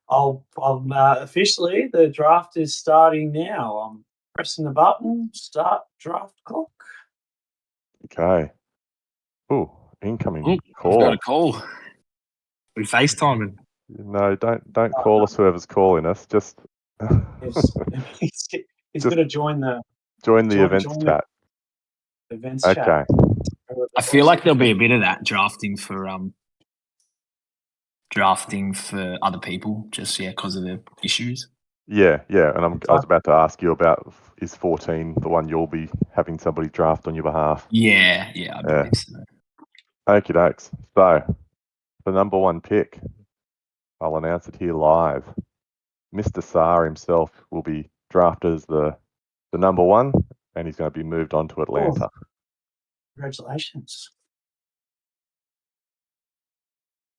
Officially the draft is starting now. I'm pressing the button. Start draft clock. Okay. Ooh, incoming We've call. got a call. We FaceTiming. No, don't call us. Whoever's calling us, just He's going to join the join the events chat. Events Okay. chat. I feel like there'll be a bit of that drafting for other people, just because of the issues. Yeah, and I was about to ask you about, is 14 the one you'll be having somebody draft on your behalf? Yeah, I believe so. Okie dokes. So, the number one pick, I'll announce it here live. Mr. Saar himself will be drafted as the number one, and he's going to be moved on to Atlanta. Oh, congratulations.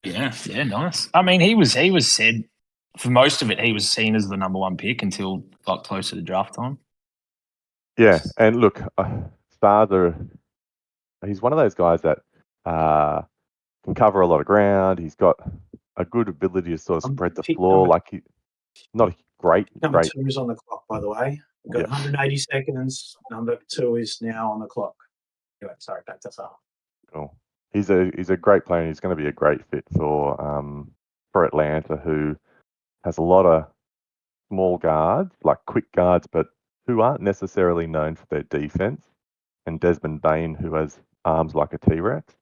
Yeah, nice. I mean, he was said for most of it, he was seen as the number one pick until got closer to draft time. Yeah, and look, he's one of those guys that can cover a lot of ground. He's got a good ability to sort of spread the floor. He's not a great. Number 2 is on the clock, by the way. We've got 180 seconds. Number 2 is now on the clock. Anyway, sorry, back to Saar. Cool. He's a great player. And he's going to be a great fit for Atlanta, who has a lot of small guards, like quick guards, but who aren't necessarily known for their defense. And Desmond Bain, who has arms like a T-Rex.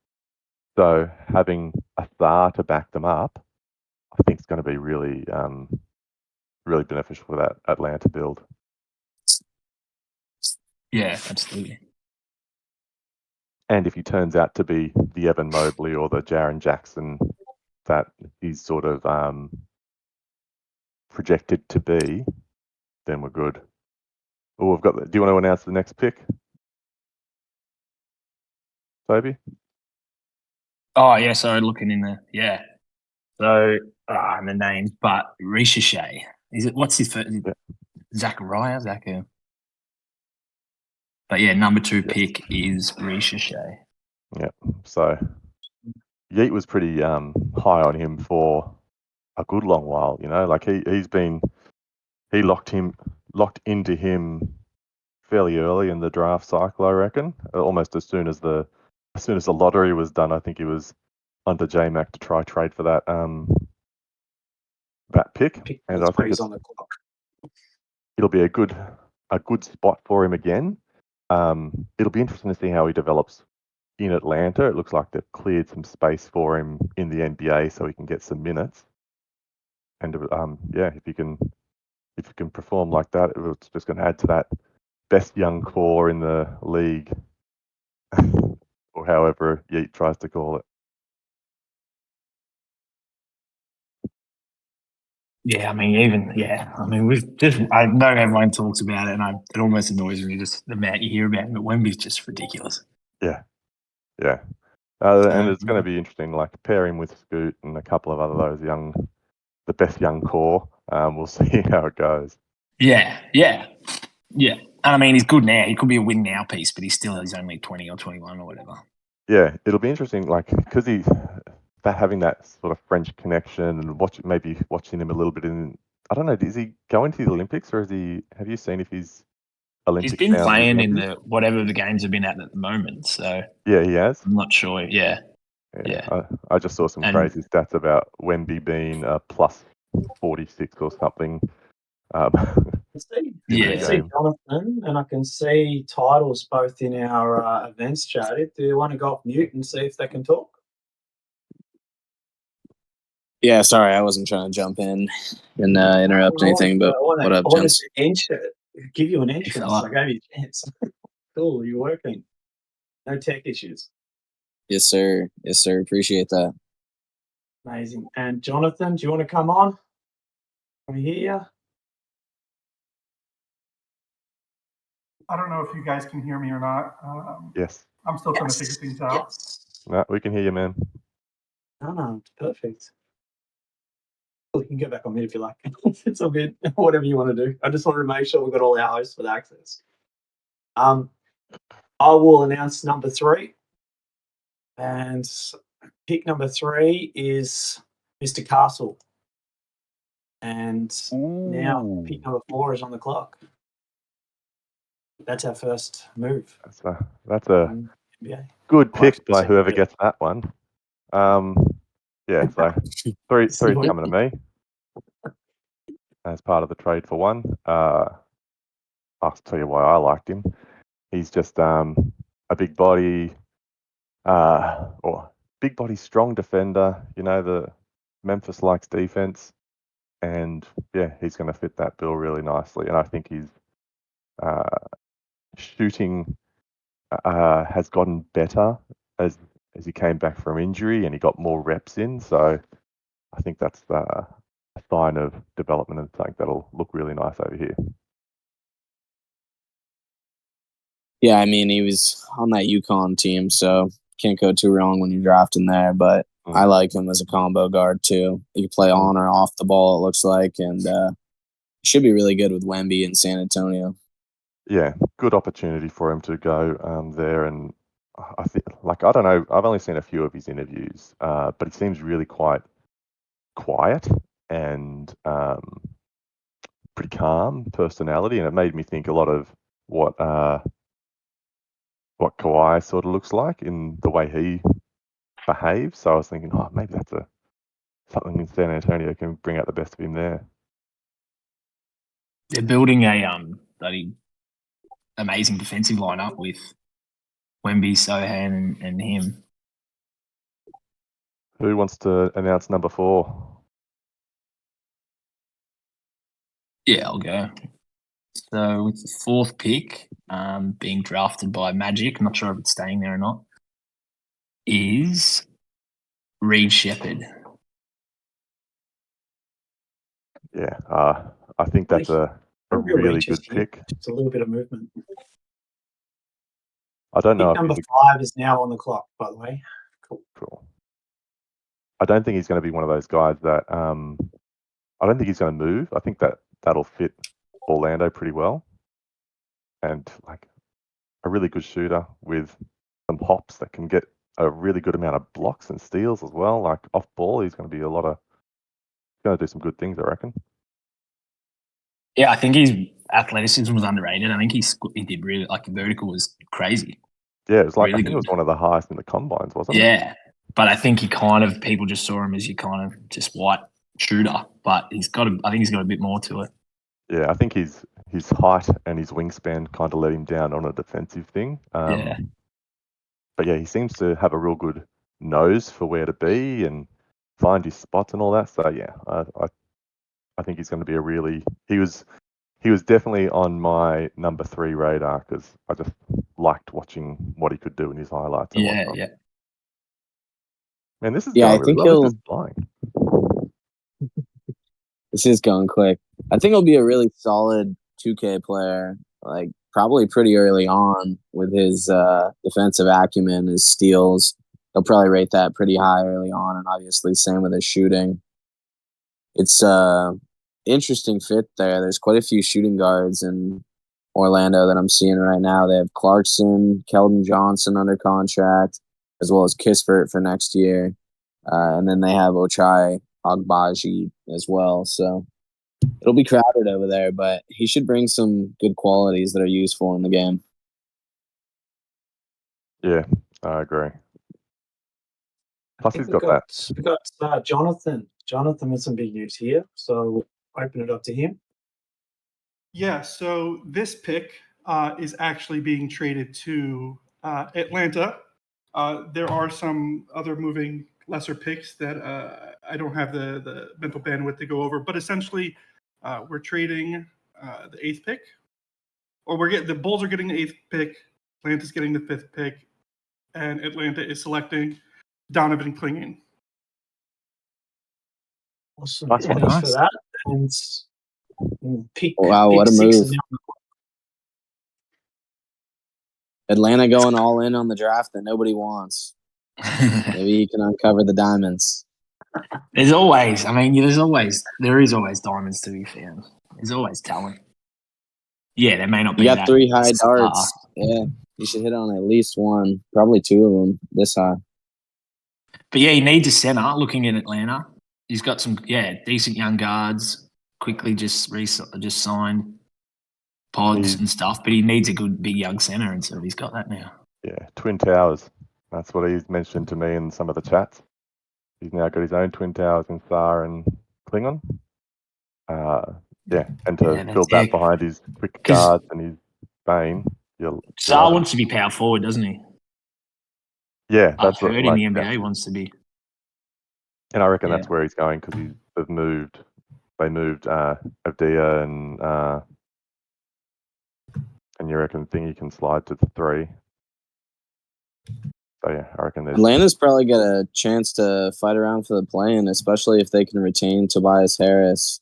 So having a Saar to back them up, I think it's going to be really, really beneficial for that Atlanta build. Yeah, absolutely. And if he turns out to be the Evan Mobley or the Jaren Jackson that he's sort of projected to be, then we're good. Oh, we've got. Do you want to announce the next pick, Toby? Oh yeah, so looking in there, yeah. So the names, but Ricochet. Is it? What's his first? Zachariah. But yeah, number 2 pick is Ricochet. Yeah. So Yeet was pretty high on him for a good long while. You know, like he locked into him fairly early in the draft cycle, I reckon. Almost as soon as the lottery was done, I think he was onto JMac to try trade for that pick. And I think on the clock. It'll be a good spot for him again. It'll be interesting to see how he develops in Atlanta. It looks like they've cleared some space for him in the NBA so he can get some minutes. And if he can perform like that, it's just going to add to that best young core in the league, or however Yeet tries to call it. Yeah, I mean, I know everyone talks about it, and it almost annoys me just the amount you hear about it, but Wemby's just ridiculous. Yeah. And it's going to be interesting, like pair him with Scoot and a couple of other the best young core. We'll see how it goes. Yeah. And I mean, he's good now. He could be a win now piece, but he's only 20 or 21 or whatever. Yeah, it'll be interesting, like, because having that sort of French connection and watching him a little bit in. I don't know. Is he going to the Olympics or have you seen if he's Olympic? He's been playing in whatever the games have been at the moment. So yeah, he has. I'm not sure. Yeah. I just saw some crazy stats about Wemby being plus 46 or something. I can see Jonathan, and I can see titles both in our events chat. Do you want to go off mute and see if they can talk? Yeah, sorry, I wasn't trying to jump in and interrupt anything, but what up, gents? Give you an entrance. I gave you a chance. Cool, you're working. No tech issues. Yes, sir. Appreciate that. Amazing. And Jonathan, do you want to come on? Can we hear you? I don't know if you guys can hear me or not. Yes. I'm still trying to figure things out. Yes. No, we can hear you, man. No, it's perfect. You can go back on mute if you like. It's all good. Whatever you want to do. I just wanted to make sure we've got all our hosts with access. I will announce number 3. And pick number 3 is Mr. Castle. And now Ooh, pick number 4 is on the clock. That's our first move. that's a on NBA. good Well, pick by actually, whoever yeah. gets that one. Yeah, so three's Sweet. coming to me as part of the trade for one. I'll tell you why I liked him. He's just a big body, or big body, strong defender. You know, the Memphis likes defense, and yeah, he's going to fit that bill really nicely. And I think his shooting has gotten better as he came back from injury and he got more reps in. So I think that's a sign of development and something that'll look really nice over here. Yeah, I mean, he was on that UConn team, so can't go too wrong when you draft him there. But I like him as a combo guard too. He can play on or off the ball, it looks like, and should be really good with Wemby in San Antonio. Yeah, good opportunity for him to go there, and I think, like, I don't know, I've only seen a few of his interviews, but he seems really quite quiet and pretty calm personality, and it made me think a lot of what Kawhi sort of looks like in the way he behaves. So I was thinking, oh, maybe that's something in San Antonio can bring out the best of him there. They're building a bloody amazing defensive lineup with Wemby, Sohan, and him. Who wants to announce number 4? Yeah, I'll go. So with the 4th pick, being drafted by Magic, I'm not sure if it's staying there or not, is Reed Shepherd. Yeah, I think that's a really good pick. Just a little bit of movement. I don't know Pick if number he's 5 is now on the clock, by the way. cool. I don't think he's going to be one of those guys that I don't think he's going to move. I think that'll fit Orlando pretty well, and like a really good shooter with some hops that can get a really good amount of blocks and steals as well. Like off ball, he's going to be going to do some good things, I reckon. Yeah, I think his athleticism was underrated. I think he did really, like, the vertical was crazy. Yeah, it was like, Really I think it was good. one of the highest in the combines, wasn't it? Yeah, but I think people just saw him as your kind of just white shooter, but I think he's got a bit more to it. Yeah, I think his height and his wingspan kind of let him down on a defensive thing. Yeah. But yeah, he seems to have a real good nose for where to be and find his spots and all that. So yeah, I think he's going to be he was definitely on my number 3 radar because I just liked watching what he could do in his highlights and whatnot. Yeah. Man, this is Yeah, going I really think well. This is flying. This is going quick. I think he'll be a really solid 2K player, like probably pretty early on with his defensive acumen, his steals. He'll probably rate that pretty high early on, and obviously same with his shooting. It's interesting fit there. There's quite a few shooting guards in Orlando that I'm seeing right now. They have Clarkson, Keldon Johnson under contract, as well as Kispert for next year. And then they have Ochai Agbaji as well. So it'll be crowded over there, but he should bring some good qualities that are useful in the game. Yeah, I agree. Plus, he's got that. We've got Jonathan. Jonathan with some big news here, so open it up to him. Yeah, so this pick is actually being traded to Atlanta. There are some other moving lesser picks that I don't have the mental bandwidth to go over, but essentially we're trading the 8th pick, or the Bulls are getting the 8th pick, Atlanta's getting the 5th pick, and Atlanta is selecting Donovan Clingan. Awesome. Nice one. Thanks for that. And pick What a 6 move. is now on the clock. Atlanta going all in on the draft that nobody wants. Maybe you can uncover the diamonds. There is always diamonds to be found. There's always talent. Yeah, there may not be. You got that 3 high star. darts. Yeah, you should hit on at least one, probably 2 of them this high. But yeah, he needs a center. Looking at Atlanta, he's got some decent young guards. quickly just signed Pods He's- and stuff, but he needs a good big young centre, and so he's got that now. Yeah, Twin Towers. That's what he's mentioned to me in some of the chats. He's now got his own Twin Towers in Thar and Klingon. And to Yeah, build that behind his quick 'Cause- guards and his Bane, you'll Saar wants to be power forward, doesn't he? yeah, I've that's what heard in the NBA he wants to be. and I reckon Yeah. that's where he's going because they moved Avdia and you reckon Thingy can slide to the 3. So yeah, I reckon there's Atlanta's probably got a chance to fight around for the play-in, especially if they can retain Tobias Harris.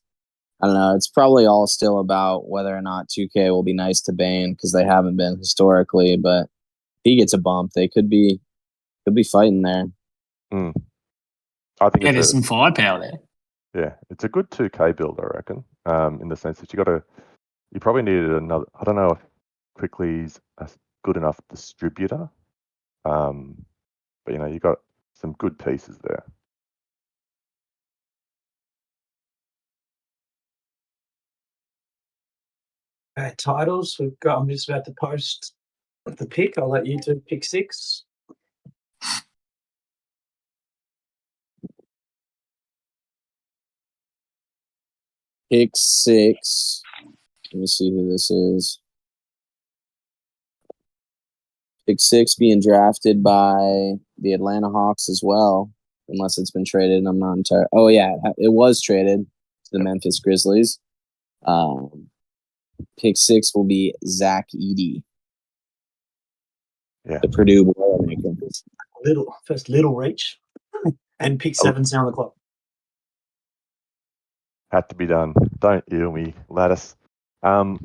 I don't know. It's probably all still about whether or not 2K will be nice to Bane because they haven't been historically. But if he gets a bump, they could be fighting there. I think There's some firepower there. it's a good 2K build, I reckon. In the sense that you probably needed another. I don't know if Quickly's a good enough distributor, but you got some good pieces there. Titles. I'm just about to post the pick. I'll let you do pick 6. Pick 6. Let me see who this is. Pick 6 being drafted by the Atlanta Hawks as well, unless it's been traded. I'm not entirely. Oh yeah, it was traded to the Memphis Grizzlies. Pick 6 will be Zach Edey. Yeah. The Purdue Boilermaker. Little reach, and pick 7's now on the clock. Had to be done. Don't eel me, Lattice. I'll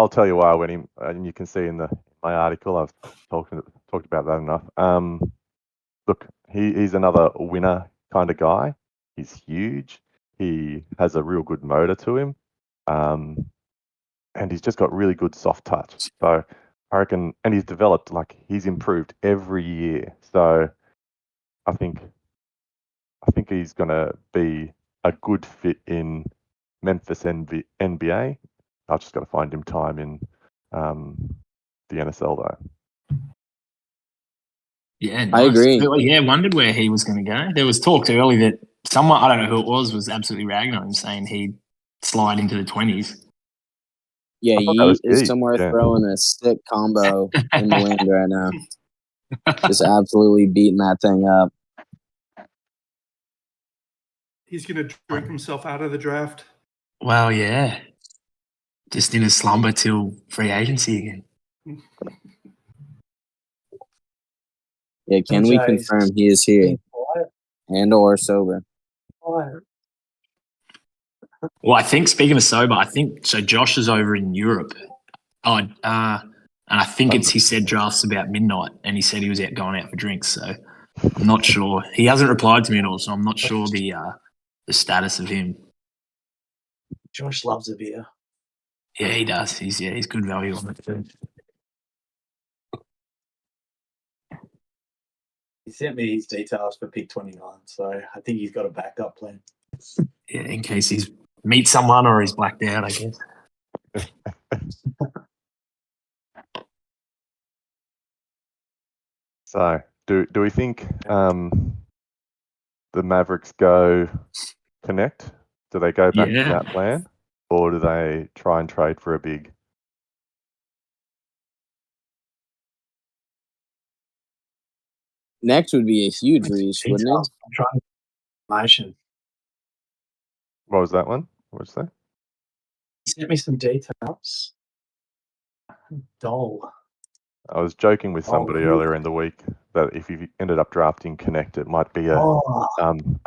tell you why I went him, and you can see in my article I've talked about that enough. Look, he's another winner kind of guy. He's huge. He has a real good motor to him, and he's just got really good soft touch. So I reckon, and he's developed, like he's improved every year. So I think he's gonna be a good fit in Memphis NBA. I've just got to find him time in the NSL though. Yeah, nice. I agree. Yeah, wondered where he was going to go. There was talk early that someone, I don't know who it was absolutely ragging on him, saying he'd slide into the 20s. Yeah, I thought that was Yeet is Yeet, somewhere yeah. throwing a sick combo in the wind right now. Just absolutely beating that thing up. He's going to drink himself out of the draft. Well, yeah. Just in a slumber till free agency again. Yeah, can we confirm he is here and or sober? Well, I think, speaking of sober, so Josh is over in Europe. And I think he said draft's about midnight, and he said he was going out for drinks. So I'm not sure. He hasn't replied to me at all, so I'm not sure the status of him. Josh loves a beer. Yeah, he does. He's good value on it too. He sent me his details for pick 29, so I think he's got a backup plan. Yeah, in case he's meet someone or he's blacked out, I guess. So, do we think the Mavericks go connect? Do they go back to that plan, or do they try and trade for a big? Next would be a huge reach, wouldn't it? I'm trying information. What was that one? What was that? He sent me some details. Dole. I was joking with somebody earlier in the week that if you ended up drafting Connect, it might be a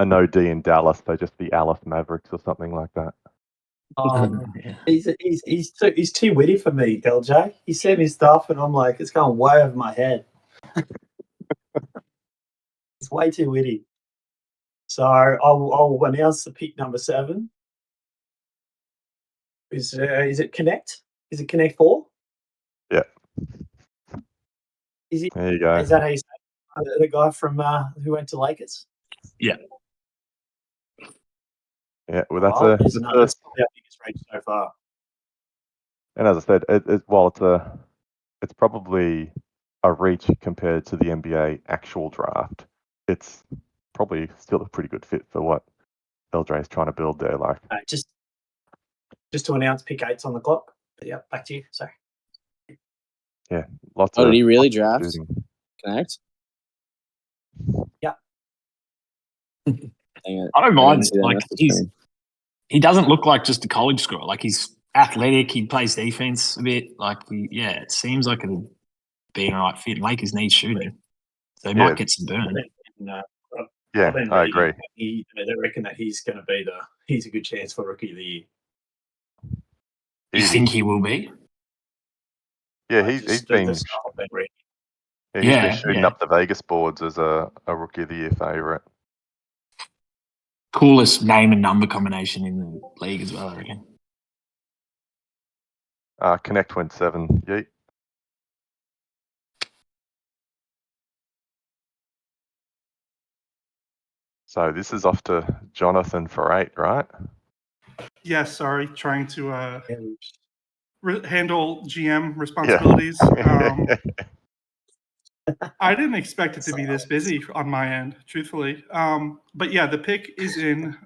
no D in Dallas. They just be Alice Mavericks or something like that. He's too witty for me, LJ. He sent me stuff, and I'm like, it's going way over my head. It's way too witty. So I'll announce the pick number 7. Is it Connect? Is it Connect 4? Yeah. There you go. Is that how you say it? The guy from who went to Lakers? Yeah. Yeah, well, that's Oh, a there's the no, that's first. probably our biggest reach so far. And as I said, while it's probably a reach compared to the NBA actual draft, it's probably still a pretty good fit for what Eldre is trying to build there. Like, Just to announce, pick 8's on the clock. But yeah, back to you. Sorry. lots Oh, of did he really lots of draft shooting. Connect? Yeah. Dang it. I don't I mind didn't it. see that Like message from him. he doesn't look like just a college scorer. Like he's athletic. He plays defense a bit. Like it seems like it'll be an right fit. Lakers need shooting, so he Yeah. might get some burn. No, Yeah, I've been I reading. agree. They reckon that he's going to be he's a good chance for Rookie of the Year. You Easy. think he will be? Yeah, Like, he's just been the stuff I've been reading. he's been Yeah, shooting yeah. up the Vegas boards as a Rookie of the Year favorite. Coolest name and number combination in the league as well, I reckon. Connect went 7. Yeet. So this is off to Jonathan for 8, right? Yes, sorry, trying to Yeah, handle GM responsibilities. Yeah. I didn't expect it to be this busy on my end, truthfully. But yeah, the pick is in.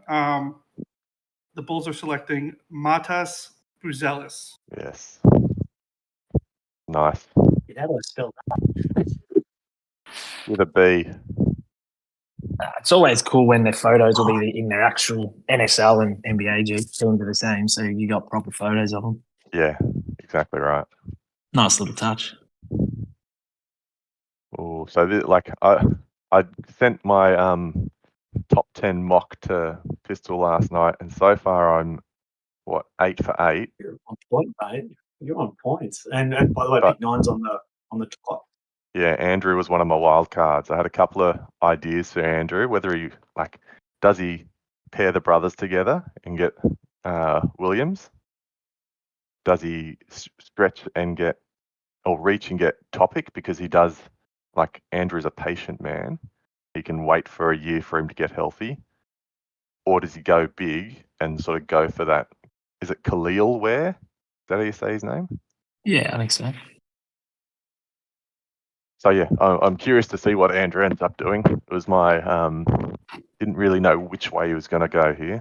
The Bulls are selecting Matas Buzelis. Yes. Nice. how do I spell that? With a B. It's always cool when their photos will be in their actual NSL and NBA teams are the same, so you got proper photos of them. Yeah, exactly right. Nice little touch. Oh, so I sent my top 10 mock to Pistol last night, and so far I'm 8 for 8. You're on point, mate. You're on points. And by the way, But pick 9's on the clock. yeah, Andrew was one of my wild cards. I had a couple of ideas for Andrew, whether he does he pair the brothers together and get Williams? Does he stretch and get or reach and get Topic, because he does, like, Andrew's a patient man. He can wait for a year for him to get healthy. Or does he go big and sort of go for that? Is it Khalil Ware? Is that how you say his name? Yeah, I think so. So yeah, I'm curious to see what Andrew ends up doing. It was my didn't really know which way he was going to go here.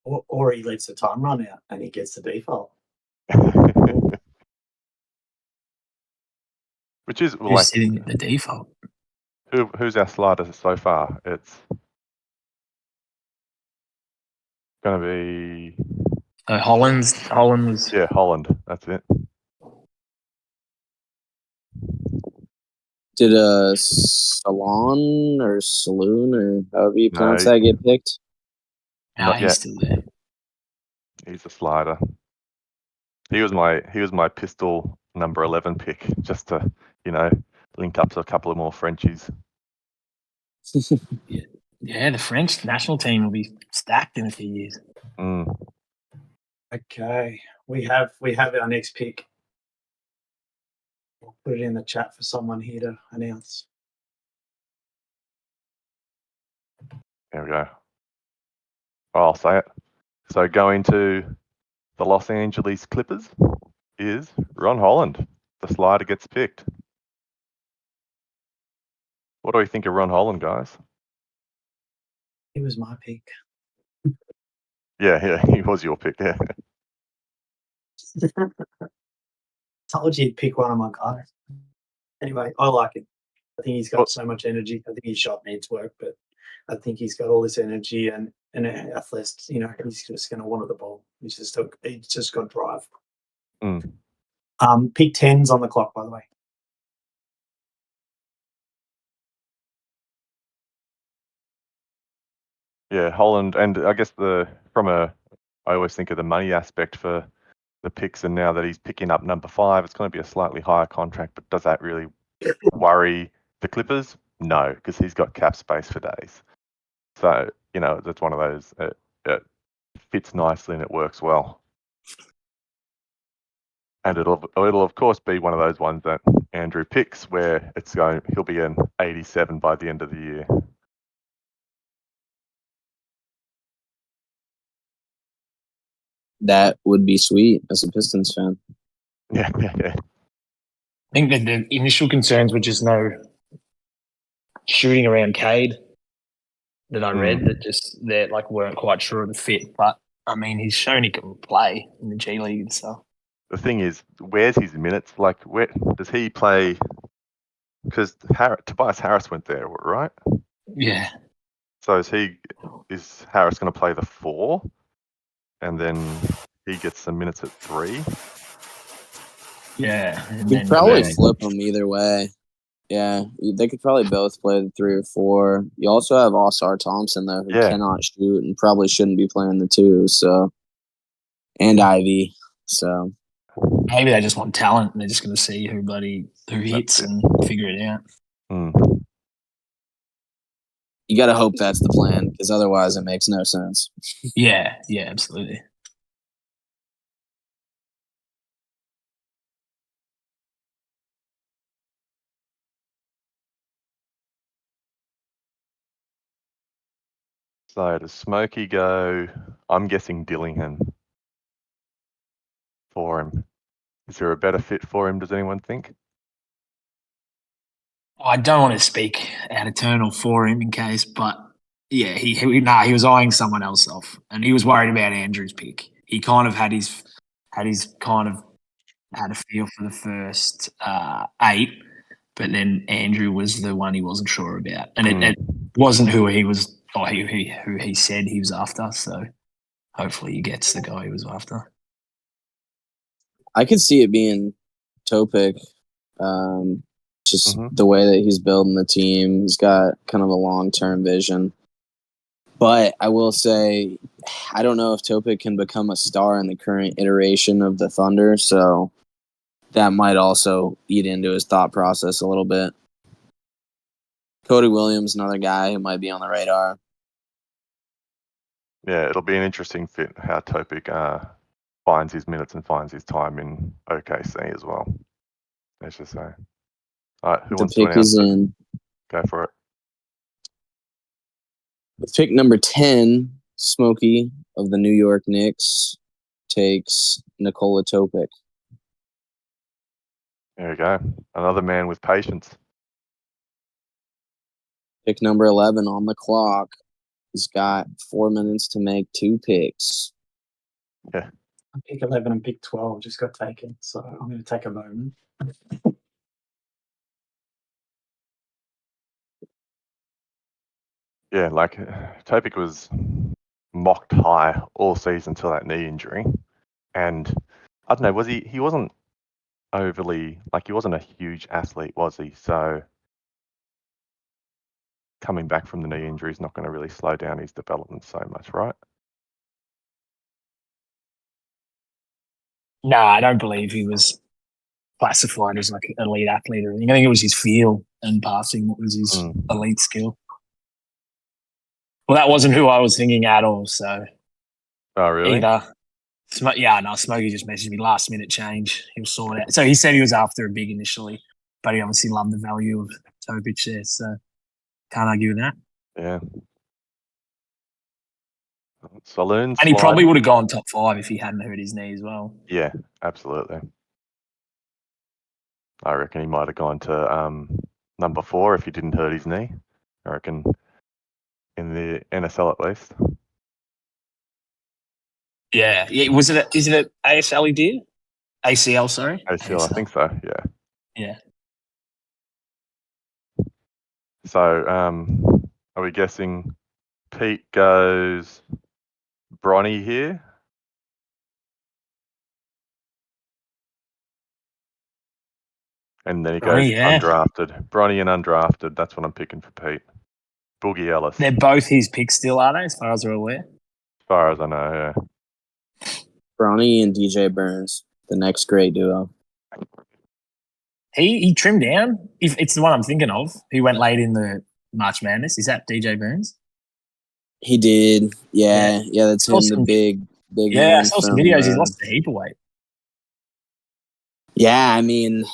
Or he lets the time run out and he gets the default. Which is Who's like, sitting at the default? who's our slider so far? It's going to be Holland was Holland. That's it. Did a Salon or Saloon or however you pronounce No. that get picked? no, Not he's yet. still there. He's a slider. He was my Pistol number 11 pick, just to link up to a couple of more Frenchies. Yeah, the French national team will be stacked in a few years. Mm. Okay. We have our next pick. We'll put it in the chat for someone here to announce. There we go. I'll say it. So going to the Los Angeles Clippers is Ron Holland. The slider gets picked. What do we think of Ron Holland, guys? He was my pick. Yeah, he was your pick. Yeah. Told you he'd pick one of my guys. Anyway, I like him. I think he's got so much energy. I think his shot needs work, but I think he's got all this energy and athletes. He's just going to want the ball. He's just got drive. Mm. Pick 10's on the clock, by the way. Yeah, Holland, and I guess I always think of the money aspect for the picks, and now that he's picking up number 5, it's going to be a slightly higher contract, but does that really worry the Clippers? No, because he's got cap space for days. So, that's one of those, it fits nicely and it works well. And it'll of course be one of those ones that Andrew picks, where he'll be an 87 by the end of the year. That would be sweet as a Pistons fan. Yeah. I think that the initial concerns were just no shooting around Cade that I read that like weren't quite sure of the fit. But I mean, he's shown he can play in the G League and stuff. The thing is, where's his minutes? Like, where does he play? Because Tobias Harris went there, right? Yeah. So is Harris going to play the 4, and then he gets some minutes at 3? Yeah. You'd probably flip them either way. Yeah, they could probably both play the 3 or 4. You also have Osar Thompson though, who cannot shoot and probably shouldn't be playing the 2. So, and Ivy. So maybe they just want talent and they're just going to see who hits and figure it out. You got to hope that's the plan, because otherwise it makes no sense. Yeah, absolutely. So does Smokey go? I'm guessing Dillingham for him. Is there a better fit for him? Does anyone think? I don't want to speak out of turn or for him in case, but yeah, he was eyeing someone else off, and he was worried about Andrew's pick. He kind of had a feel for the first 8, but then Andrew was the one he wasn't sure about, and it wasn't who he was or who he said he was after. So hopefully he gets the guy he was after. I could see it being Topic. Just the way that he's building the team. He's got kind of a long-term vision. But I will say, I don't know if Topic can become a star in the current iteration of the Thunder, so that might also eat into his thought process a little bit. Cody Williams, another guy who might be on the radar. Yeah, it'll be an interesting fit how Topic finds his minutes and finds his time in OKC as well. Let's just say. All right, who wants to announce it? In. Go for it. With pick number 10, Smokey of the New York Knicks takes Nikola Topic. There we go. Another man with patience. Pick number 11 on the clock. He's got 4 minutes to make 2 picks. Yeah. Pick 11 and pick 12 just got taken, so I'm going to take a moment. Yeah, like Topic was mocked high all season until that knee injury. And I don't know, he wasn't overly, he wasn't a huge athlete, was he? So coming back from the knee injury is not going to really slow down his development so much, right? No, I don't believe he was classified as like an elite athlete or anything. I think it was his feel and passing that was his elite skill. Well, that wasn't who I was thinking at all. So, oh really? Either, Smokey just messaged me last minute change. He'll sort it out. So he said he was after a big initially, but he obviously loved the value of Topic there. So can't argue with that. Yeah. Saloon and he probably would have gone top 5 if he hadn't hurt his knee as well. Yeah, absolutely. I reckon he might have gone to number 4 if he didn't hurt his knee. I reckon in the NSL at least. Yeah. Is it ASL he did? ACL, sorry. ACL, I think so. Yeah. Yeah. So, are we guessing Pete goes Bronny here? And then he goes undrafted. Bronny and undrafted. That's what I'm picking for Pete. Boogie Ellis. They're both his picks still, are they, as far as we're aware? As far as I know, yeah. Bronny and DJ Burns, the next great duo. He trimmed down. If it's the one I'm thinking of. He went late in the March Madness. Is that DJ Burns? He did. Yeah, that's him, the big. Yeah, I saw some videos. He's lost a heap of weight. Yeah, I mean,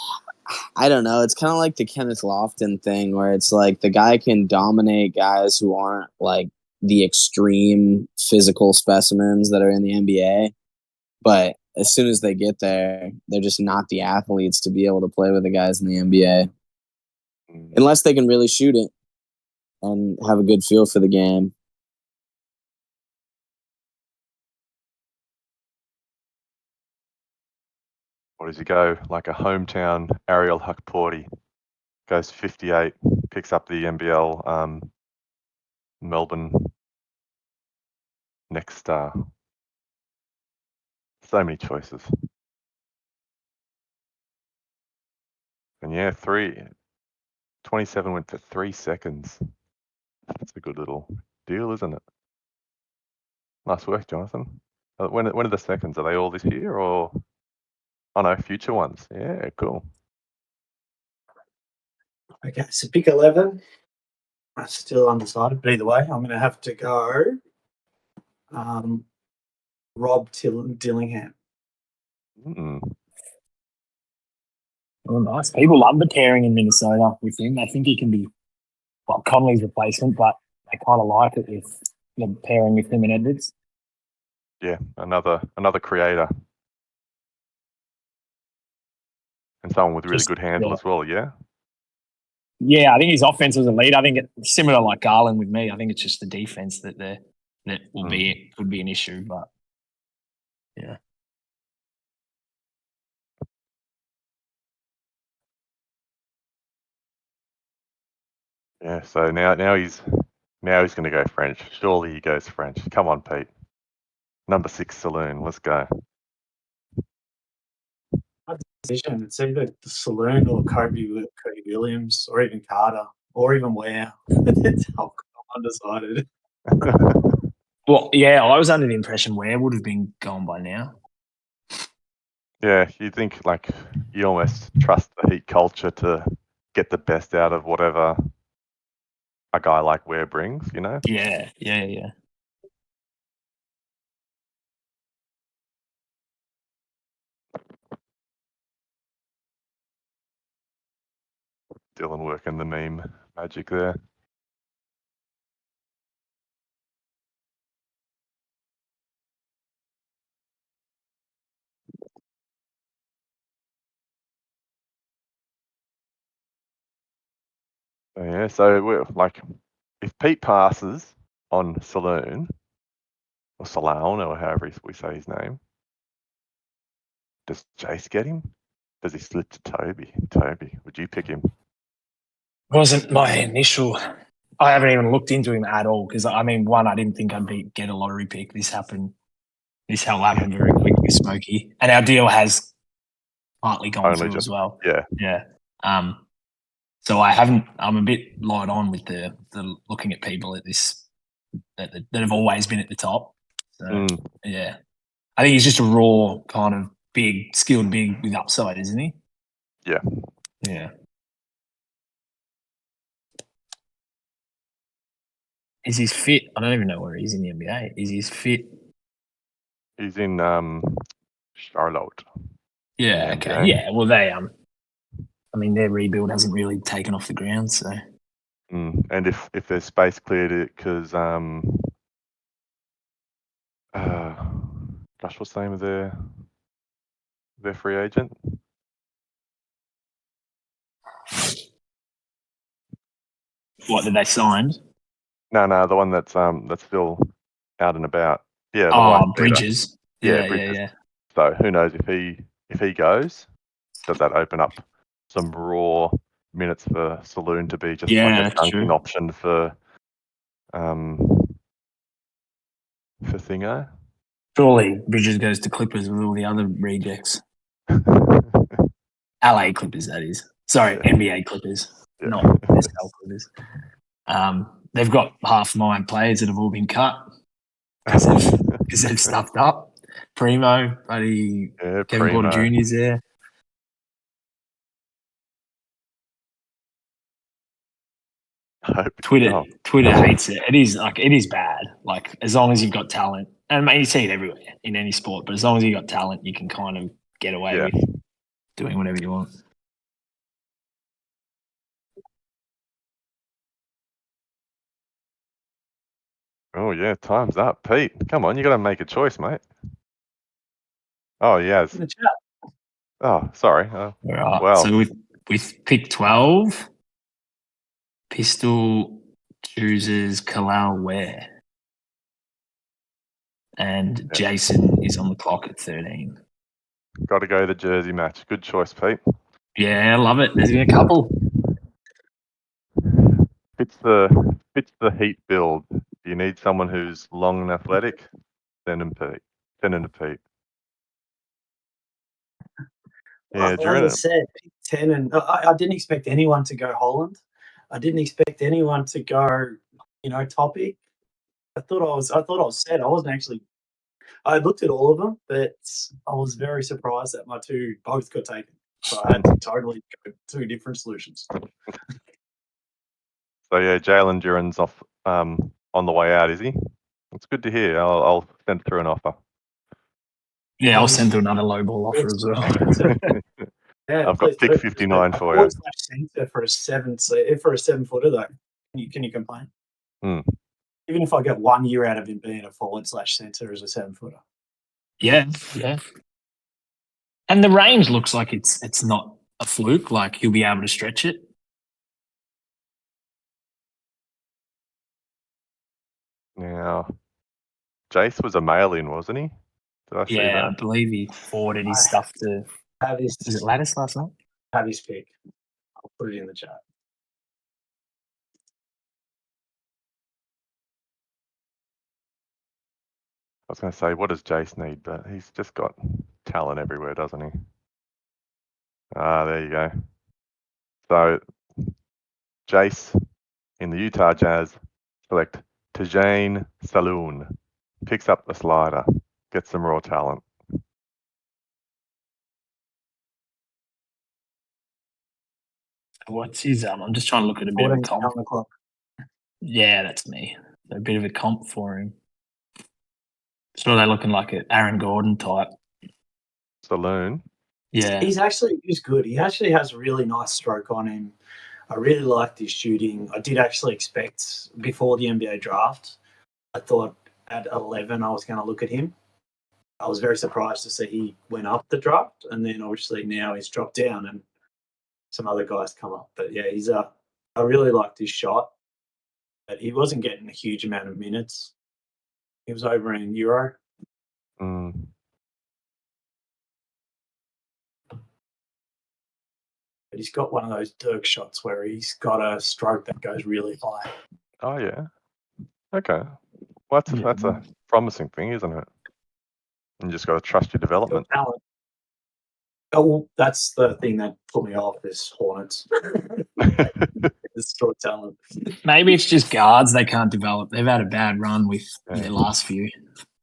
I don't know. It's kind of like the Kenneth Lofton thing where it's like the guy can dominate guys who aren't like the extreme physical specimens that are in the NBA. But as soon as they get there, they're just not the athletes to be able to play with the guys in the NBA. Unless they can really shoot it and have a good feel for the game. Or does he go like a hometown Ariel Huckporty? Goes 58, picks up the NBL Melbourne next star. So many choices. And yeah, 27 went to 3 seconds. That's a good little deal, isn't it? Nice work, Jonathan. When are the seconds? Are they all this year or? Oh no, future ones. Yeah, cool. Okay, so pick 11. I'm still undecided, but either way, I'm going to have to go Rob Dillingham. Mm. Oh, nice. People love the pairing in Minnesota with him. I think he can be Conley's replacement, but they kind of like it with the pairing with him and Edwards. Yeah, another creator. And someone with really good handle as well, yeah? Yeah, I think his offense was elite. I think it's similar like Garland with me. I think it's just the defense that could be an issue, but yeah. Yeah, so now he's going to go French. Surely he goes French. Come on, Pete. Number 6 Saloon. Let's go. Decision. It's either the Saloon or Kobe Williams or even Carter or even Ware. I'm undecided. Well, yeah, I was under the impression Ware would have been gone by now. Yeah, you think like you almost trust the Heat culture to get the best out of whatever a guy like Ware brings, you know? Yeah. Dylan working the meme magic there. Yeah, so we're like, if Pete passes on Saloon or Salone or however we say his name, does Jace get him? Does he slip to Toby? Toby, would you pick him? Wasn't my initial. I haven't even looked into him at all because I didn't think I'd get a lottery pick. This happened very quick with Smokey, and our deal has partly gone through as well. Yeah. So I'm a bit light on with the looking at people at this that have always been at the top. So yeah, I think he's just a raw kind of big, skilled big with upside, isn't he? Yeah. Yeah. Is he fit? I don't even know where he's in the NBA. Is he fit? He's in Charlotte. Yeah. In Okay. NBA. Yeah. Well, their rebuild hasn't really taken off the ground. So. And if there's space cleared, because gosh, what's the name of their free agent? What did they sign? No, the one that's still out and about. Yeah, the white Bridges. Yeah, Bridges. Yeah. So who knows if he goes, does that open up some raw minutes for Saloon to be just like a dunking option for Thingo? Surely Bridges goes to Clippers with all the other rejects. LA Clippers, that is. Sorry, yeah. NBA Clippers, not NSL Clippers. They've got half my players that have all been cut because they've stuffed up. Primo, buddy, Kevin Porter Jr.'s there. Twitter hates it. It is bad. Like, as long as you've got talent, and you see it everywhere in any sport, but as long as you've got talent, you can kind of get away with doing whatever you want. Oh yeah, time's up, Pete. Come on, you got to make a choice, mate. Oh yes. In the chat. Oh, sorry. Right. Well. So with pick 12, Pistol chooses Kalal Ware. And Jason is on the clock at 13. Got to go the jersey match. Good choice, Pete. Yeah, I love it. There's been a couple. Fits the Heat build. Do you need someone who's long and athletic? Send him Pete. Send him to Pete. Yeah, Well, during as I said, pick 10, and I didn't expect anyone to go Holland. I didn't expect anyone to go, Topic. I thought I was set. I wasn't actually. I looked at all of them, but I was very surprised that my two both got taken. So I had to totally go two different solutions. So yeah, Jalen Duran's off on the way out, is he? It's good to hear. I'll send through an offer. Yeah, I'll send through another lowball offer as well. Yeah, I've got please pick do. 59 for you. Forward slash centre for a 7-footer though. Can you complain? Hmm. Even if I get 1 year out of him being a forward slash centre as a 7-footer. Yeah. And the range looks like it's not a fluke. Like he'll be able to stretch it. Now, Jace was a mail-in, wasn't he? Did I see Yeah, I that? believe he forwarded his stuff to. Have his Was it Lattice last night? have his pick. I'll put it in the chat. I was going to say, what does Jace need? But he's just got talent everywhere, doesn't he? Ah, there you go. So, Jace in the Utah Jazz select Tajane Saloon. Picks up the slider. Gets some raw talent. What's his I'm just trying to look at a bit of a 14 comp. on the clock. Yeah, that's me. A bit of a comp for him. So are they looking like an Aaron Gordon type? Saloon. Yeah. He's good. He actually has a really nice stroke on him. I really liked his shooting. I did actually expect before the NBA draft, I thought at 11 I was going to look at him. I was very surprised to see he went up the draft, and then obviously now he's dropped down and some other guys come up. But yeah, I really liked his shot, but he wasn't getting a huge amount of minutes. He was over in Euro. Mm. But he's got one of those Dirk shots where he's got a stroke that goes really high. Oh yeah. Okay. Well, that's a promising thing, isn't it? You just got to trust your development. Talent. Oh, well, that's the thing that put me off is Hornets. It's still talent. Maybe it's just guards they can't develop. They've had a bad run with their last few.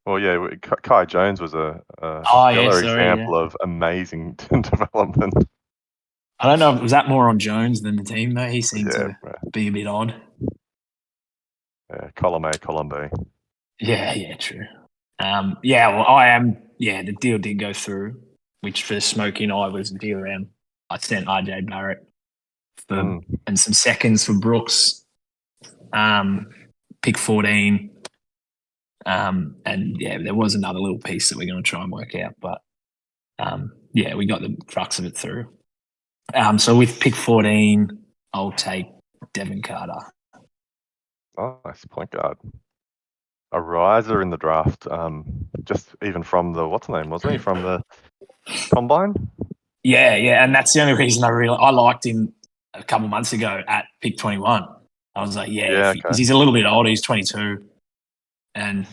Well, yeah, Kai Jones was a yeah, stellar sorry, example of amazing development. I don't know. Was that more on Jones than the team though? He seemed Yeah, to be a bit odd. yeah, column A, column B. Yeah, true. Yeah, well, I am. Yeah, the deal did go through, which for Smokey and I was a deal around. I sent RJ Barrett for and some seconds for Brooks. Pick 14. And yeah, there was another little piece that we're going to try and work out, but yeah, we got the crux of it through. So with pick 14, I'll take Devin Carter. Nice point guard. A riser in the draft. Just even from the what's the name, wasn't he? From the combine. Yeah, and that's the only reason I liked him a couple months ago at pick 21. I was like, because he's a little bit older, he's 22, and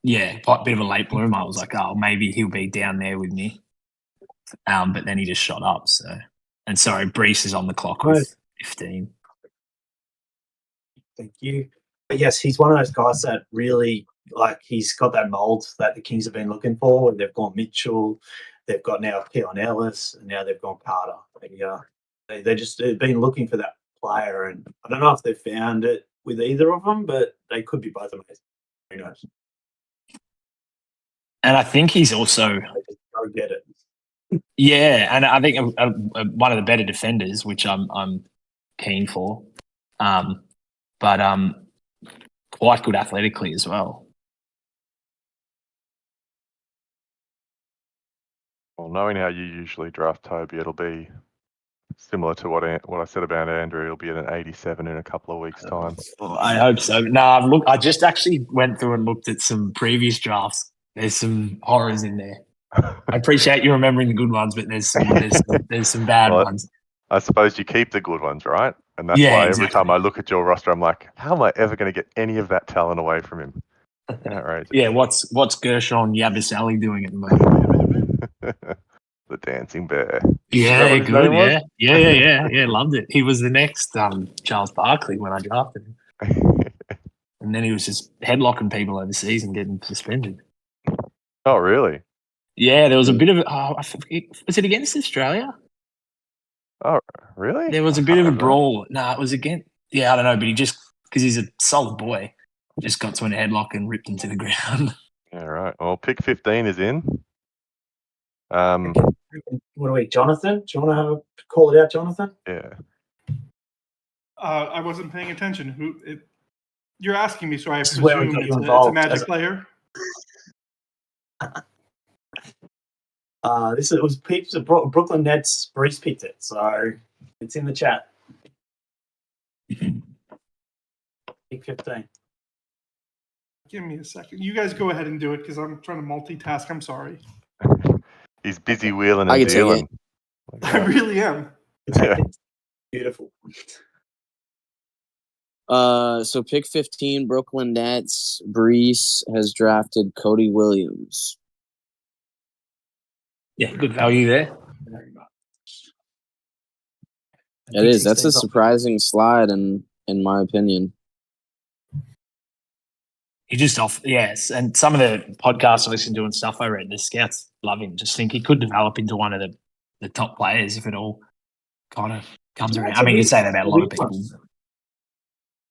yeah, quite a bit of a late bloomer. I was like, oh, maybe he'll be down there with me. But then he just shot up. So, and sorry, Brees is on the clock with 15. Thank you. But yes, he's one of those guys that really he's got that mold that the Kings have been looking for. They've gone Mitchell, they've got now Keon Ellis, and now they've gone Carter. They've been looking for that player, and I don't know if they've found it with either of them, but they could be both amazing. Who knows? And I think he's also go get it. Yeah, and I think one of the better defenders, which I'm keen for. But quite good athletically as well. Well, knowing how you usually draft Toby, it'll be similar to what I said about Andrew. It'll be at an 87 in a couple of weeks' time. I hope so. No, I just actually went through and looked at some previous drafts. There's some horrors in there. I appreciate you remembering the good ones, but there's some bad ones. I suppose you keep the good ones, right? And that's Yeah, why exactly. every time I look at your roster, I'm like, how am I ever going to get any of that talent away from him? Outrageous. Yeah, what's Gershon Yabusele doing at the moment? The dancing bear. Yeah, what his good. name was? Yeah. Loved it. He was the next Charles Barkley when I drafted him, and then he was just headlocking people overseas and getting suspended. Oh, really? Yeah, there was a bit of I forget, was it against Australia? Oh, really? There was a bit of a brawl. No, it was against. Yeah, I don't know, but he just because he's a solid boy, just got to a headlock and ripped him to the ground. Yeah, right. Well, pick 15 is in. What are we, Jonathan? Do you want to call it out, Jonathan? Yeah. I wasn't paying attention. You're asking me, so I This is where we presume got you it's a involved, Magic doesn't it? player. It was picked. Brooklyn Nets. Breeze picked it, so it's in the chat. Pick 15. Give me a second. You guys go ahead and do it because I'm trying to multitask. I'm sorry. He's busy wheeling I and can take it. dealing. I really am. Yeah. Beautiful. So pick 15, Brooklyn Nets. Brees has drafted Cody Williams. Yeah, good value there. It is. That's a surprising slide, in my opinion. He just yes. And some of the podcasts I listen to and stuff I read, the scouts love him. Just think he could develop into one of the top players if it all kind of comes around. I mean, you say that about a lot of people.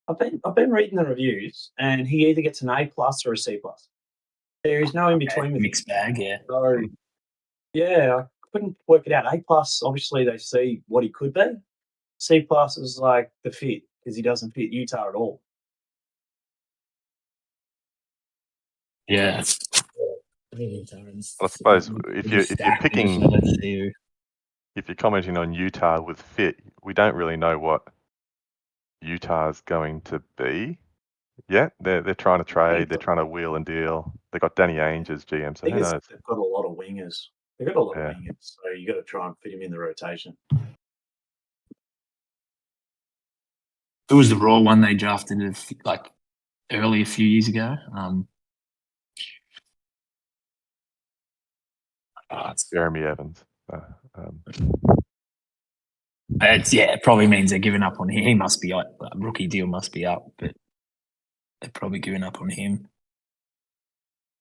I've been reading the reviews, and he either gets an A+ or a C+. There is no in between with Mixed bag, yeah. So, yeah, I couldn't work it out. A+, obviously, they see what he could be. C+ is like the fit because he doesn't fit Utah at all. Yeah. I suppose if you're picking, if you're commenting on Utah with fit, we don't really know what Utah's going to be yet. They're trying to trade. They're trying to wheel and deal. They got Danny Ainge as GM, so who knows? They've got a lot of wingers. They've got a lot of wingers, so you got to try and fit him in the rotation. Who was the Raw one they drafted like early a few years ago? It's Jeremy Evans. It probably means they're giving up on him. He must be rookie deal must be up, but they're probably giving up on him.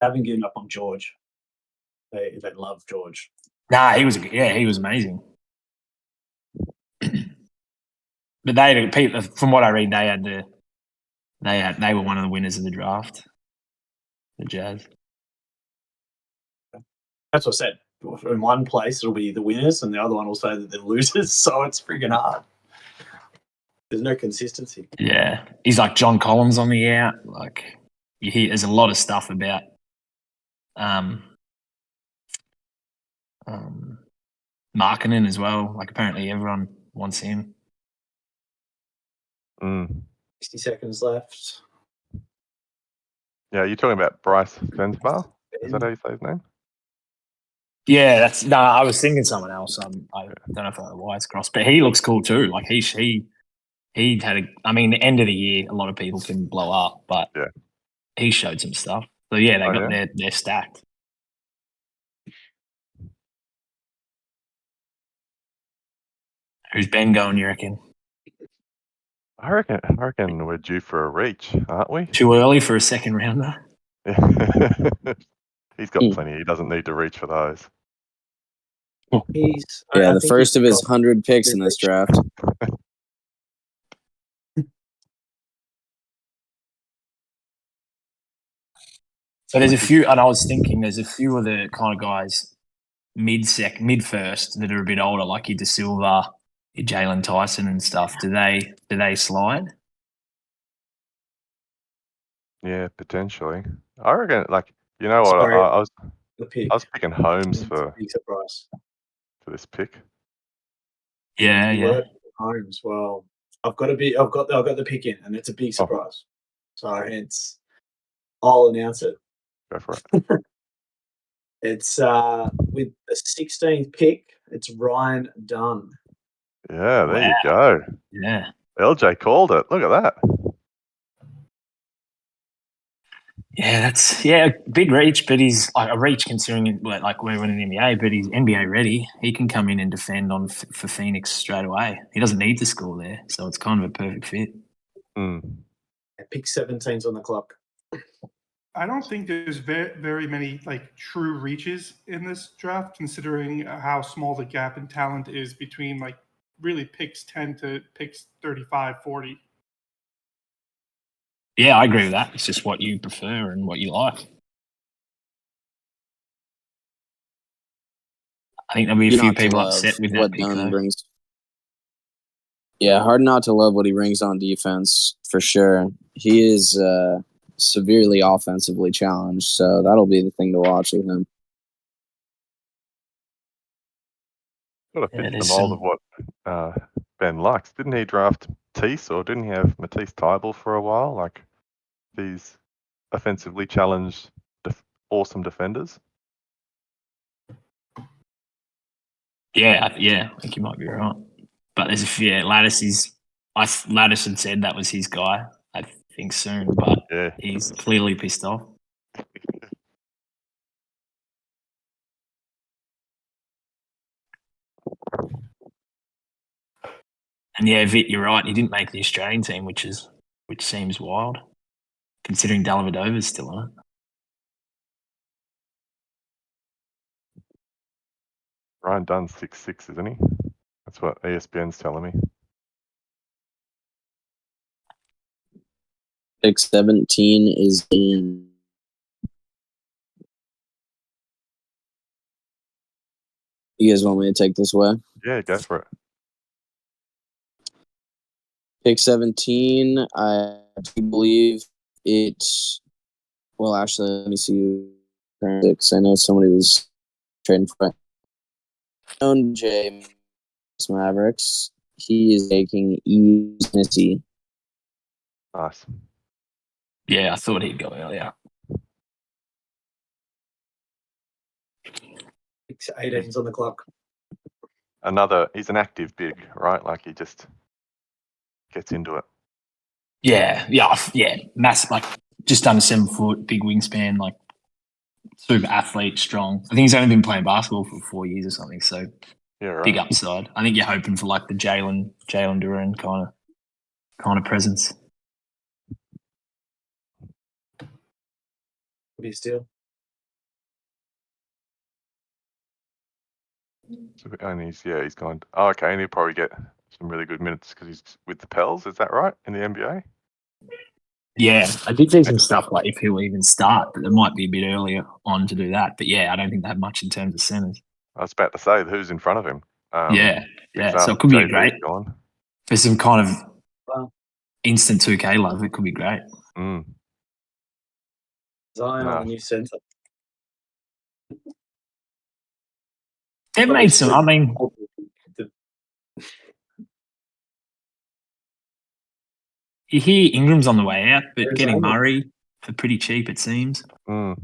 They haven't given up on George. They love George. Nah, he was amazing. But from what I read, they were one of the winners of the draft. The Jazz. That's what I said. In one place, it'll be the winners, and the other one will say that they're losers. So it's freaking hard. There's no consistency. Yeah, he's like John Collins on the out. Like you hear, there's a lot of stuff about Markkanen as well. Like apparently everyone wants him. 60 seconds left. Yeah, you're talking about Bryce Fensbar? Is that how you say his name? Yeah, I was thinking someone else. I don't know if I had a wires crossed, but he looks cool too. Like he had the end of the year, a lot of people can blow up, but he showed some stuff. So yeah, they're stacked. Who's Ben going, you reckon? I reckon we're due for a reach, aren't we? Too early for a second rounder? He's got plenty. He doesn't need to reach for those. The first of his 100 picks in this draft. So there's a few, and I was thinking there's a few of the kind of guys mid first that are a bit older, like your De Silva, your Jalen Tyson and stuff. Do they slide? Yeah, potentially. I reckon, like, you know what? Sorry, I was the pick. I was picking Holmes It's a for big surprise. this pick. Yeah, You yeah. were Holmes. Well, I've got the pick in, and it's a big Oh. surprise. So hence, I'll announce it. Go for it. It's with the 16th pick. It's Ryan Dunn. Yeah, there you Wow. go. Yeah. LJ called it. Look at that. Yeah, that's a big reach, but he's like a reach considering like we're in an NBA, but he's NBA ready. He can come in and defend for Phoenix straight away. He doesn't need to score there, so it's kind of a perfect fit. Pick 17's on the clock. I don't think there's very many like true reaches in this draft, considering how small the gap in talent is between like really picks 10 to picks 35, 40. Yeah, I agree with that. It's just what you prefer and what you like. I think there'll be a few Not to people love upset with that what pick, Dunn though. brings. Yeah, hard not to love what he brings on defense for sure. He is severely offensively challenged, so that'll be the thing to watch with him. Got to Yeah, fit the there's mold some. of what Ben likes. Didn't he draft Matisse, or didn't he have Matisse Tybal for a while? Like these offensively challenged, awesome defenders. Yeah, I think you might be right. But there's a few. Lattice had said that was his guy. I think soon, but Yeah. he's clearly pissed off. And yeah, Vit, you're right. He didn't make the Australian team, which seems wild, considering Dellavedova's still on it. Ryan Dunn's 6'6", isn't he? That's what ESPN's telling me. Pick 17 is in. You guys want me to take this away? Yeah, go for it. Pick 17, I do believe it's. Well, actually, let me see. Because I know somebody was trading for it. Known J Mavericks. He is taking Easy. Nice. Yeah, I thought he'd go earlier. Pick 18's on the clock. He's an active big, right? Like he just gets into it. Yeah, massive, like just under 7 foot, big wingspan, like super athlete, strong. I think he's only been playing basketball for 4 years or something, so Yeah, right. big upside. I think you're hoping for like the Jalen Duran kind of presence. Would be a steal. And he's gone. Oh, okay, and he'll probably get some really good minutes because he's with the Pels. Is that right in the NBA? Yeah, I did see some stuff like if he'll even start, but it might be a bit earlier on to do that. But yeah, I don't think they have much in terms of centers. I was about to say who's in front of him. Yeah. So it could JB be great gone. for some kind of Wow. instant 2K love. It could be great. Zion on the new center. They've made some. I mean, you hear Ingram's on the way out, but getting Murray for pretty cheap, it seems. Ooh,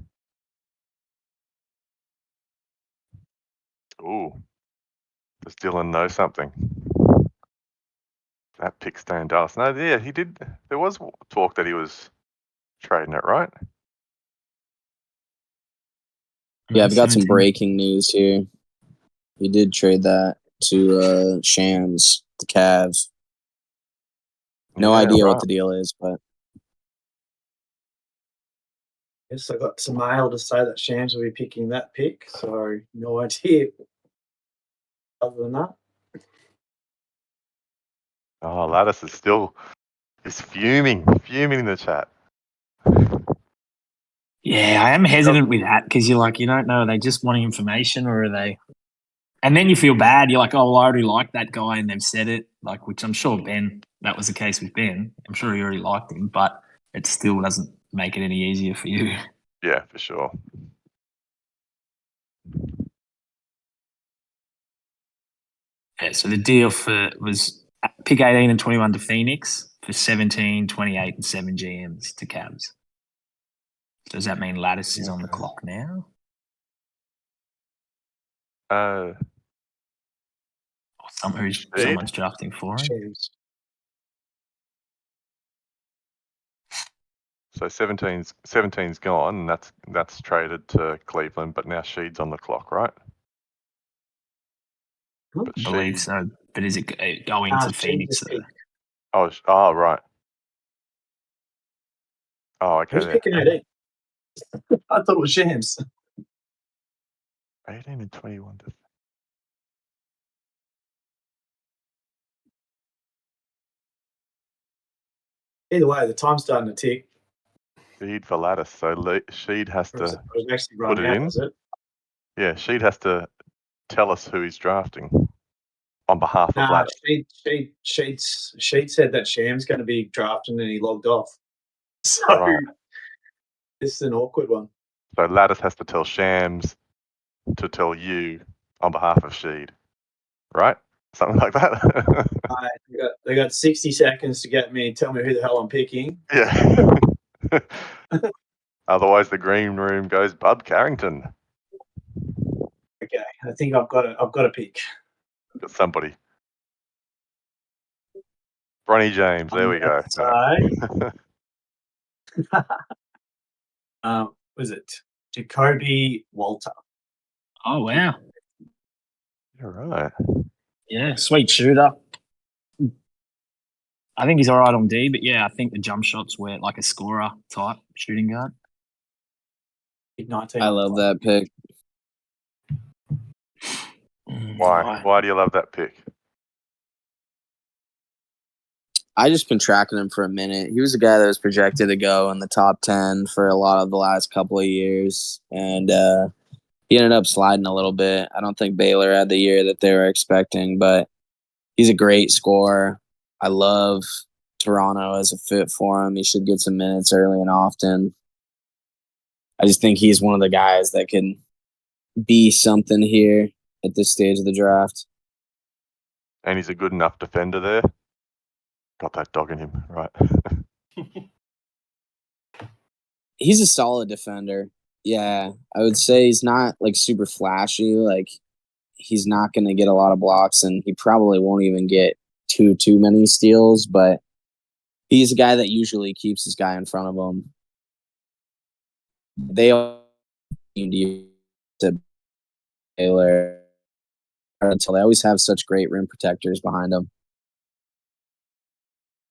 does Dylan know something? That pick staying Dallas. No, yeah, he did. There was talk that he was trading it, right? Yeah, I've got some breaking news here. He did trade that to Shams, the Cavs. No idea what the deal is, but yes, I got some mail to say that Shams will be picking that pick, so no idea. Other than that, Lattice is fuming in the chat. Yeah, I am hesitant with that because you're like, you don't know, are they just wanting information or are they? And then you feel bad. You're like, oh, well, I already like that guy and they've said it, like, which I'm sure that was the case with Ben. I'm sure he already liked him, but it still doesn't make it any easier for you. Yeah, for sure. Yeah, so the deal was pick 18 and 21 to Phoenix for 17, 28, and 7 GMs to Cavs. Does that mean Lattice is on the clock now? Uh, Or someone's drafting for him? Shams. so 17's gone, and that's traded to Cleveland, but now Sheed's on the clock, right? But I believe Sheed, so. But is it going to Sheed Phoenix? just picked. oh, right. Oh, okay. Who's picking 18? I thought it was Shams. 18 and 21 to Either way, the time's starting to tick. Sheed for Lattice. So Sheed has Or is to it actually put running it out, in. is it? Yeah, Sheed has to tell us who he's drafting on behalf of Nah, Lattice. Sheed said that Sham's going to be drafting and he logged off. So Right. this is an awkward one. So Lattice has to tell Shams to tell you on behalf of Sheed, right? Something like that. They got 60 seconds to tell me who the hell I'm picking. Yeah. Otherwise, the green room goes Bub Carrington. Okay, I think I've got a pick. Got somebody. Bronny James. There we go. Was it Jacoby Walter? Oh, wow. You're right. Yeah, sweet shooter. I think he's all right on D, but yeah, I think the jump shots were like a scorer type shooting guard. 19. I love that pick. Why? Why do you love that pick? I just been tracking him for a minute. He was a guy that was projected to go in the top 10 for a lot of the last couple of years, and he ended up sliding a little bit. I don't think Baylor had the year that they were expecting, but he's a great scorer. I love Toronto as a fit for him. He should get some minutes early and often. I just think he's one of the guys that can be something here at this stage of the draft. And he's a good enough defender there. Got that dog in him, right? He's a solid defender. Yeah, I would say he's not like super flashy. Like he's not going to get a lot of blocks, and he probably won't even get too many steals. But he's a guy that usually keeps his guy in front of him. They all need to Baylor until they always have such great rim protectors behind them.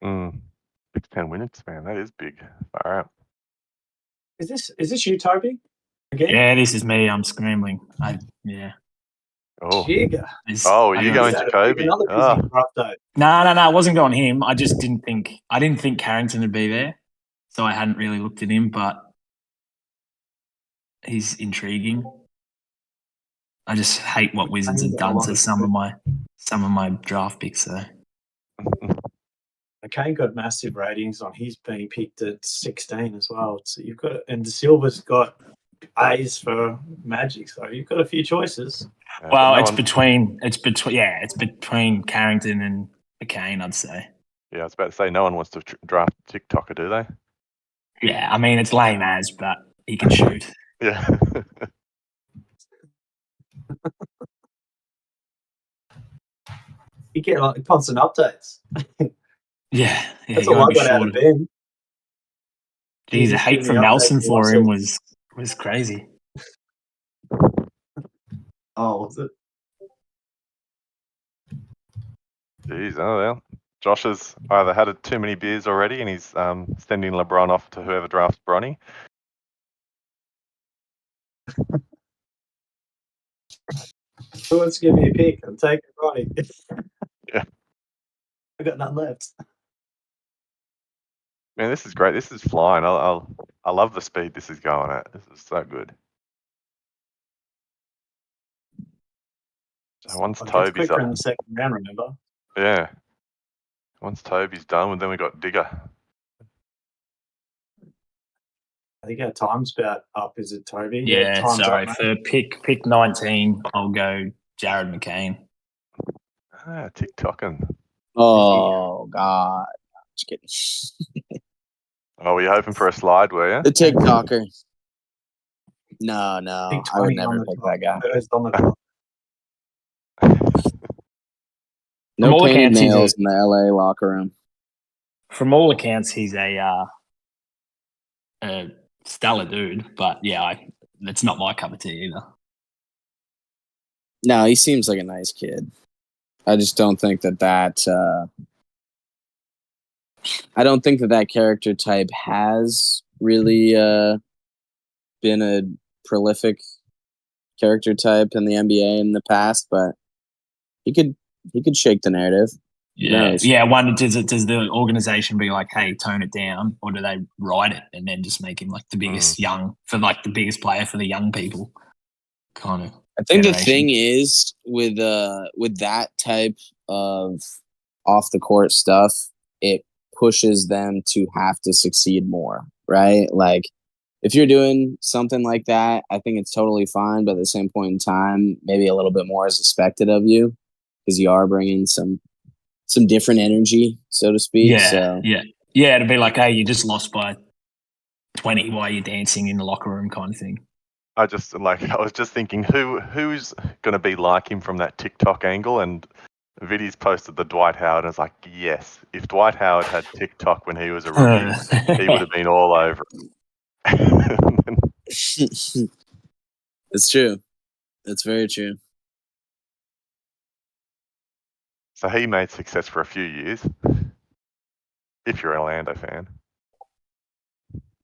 6'10" minutes, man. That is big. Far out. Is this you, Toby? Again? Yeah, this is me. I'm scrambling. Yeah. Oh. Jigger. Oh, are you going Jacoby? Another busy draft day. No. I wasn't going him. I just didn't think Carrington would be there, so I hadn't really looked at him. But he's intriguing. I just hate what Wizards have done to some of my draft picks. So McCain got massive ratings on his being picked at 16 as well. So you've got, and De Silva's got A's for Magic, so you've got a few choices. Well, it's between Carrington and McCain, I'd say. Yeah, I was about to say no one wants to draft TikToker, do they? Yeah, I mean it's lame as, but he can shoot. Yeah. You get like constant updates. Yeah, That's all I got out of Ben. Geez, the hate from Nelson for him was crazy. Oh, was it? Jeez, oh well. Josh has either had too many beers already and he's sending LeBron off to whoever drafts Bronny. Who wants to give me a pick? I'm taking Bronny. Yeah. I got none left. Man, this is great. This is flying. I love the speed this is going at. This is so good. So once Toby's up, in the second round, remember? yeah. Once Toby's done, then we got Digger. think our time's about up. Is it, Toby? Yeah, time's sorry. up, For pick 19, I'll go Jared McCain. TikToking. Oh God, just kidding. Oh, were you hoping for a slide, were you? The TikToker. No, Pick I would 20 on never the pick clock. that guy. First on the clock. No all painted accounts, he's nails in the LA locker room. From all accounts, he's a stellar dude. But yeah, it's not my cup of tea either. No, he seems like a nice kid. I just don't think that I don't think that character type has really been a prolific character type in the NBA in the past, but he could shake the narrative. Yeah, Nice. yeah. One, does the organization be like, hey, tone it down, or do they write it and then just make him like the biggest the biggest player for the young people? Kind of. I think the generation. thing is with that type of off the court stuff, it pushes them to have to succeed more, right? Like if you're doing something like that, I think it's totally fine. But at the same point in time, maybe a little bit more is expected of you because you are bringing some different energy, so to speak. Yeah, So yeah. It'd be like, hey, you just lost by 20 while you're dancing in the locker room, kind of thing. I was just thinking who's going to be like him from that TikTok angle, and Viddy's posted the Dwight Howard, and it's like, yes, if Dwight Howard had TikTok when he was a rookie, he would have been all over it. it's true. It's very true. So he made success for a few years, if you're an Orlando fan.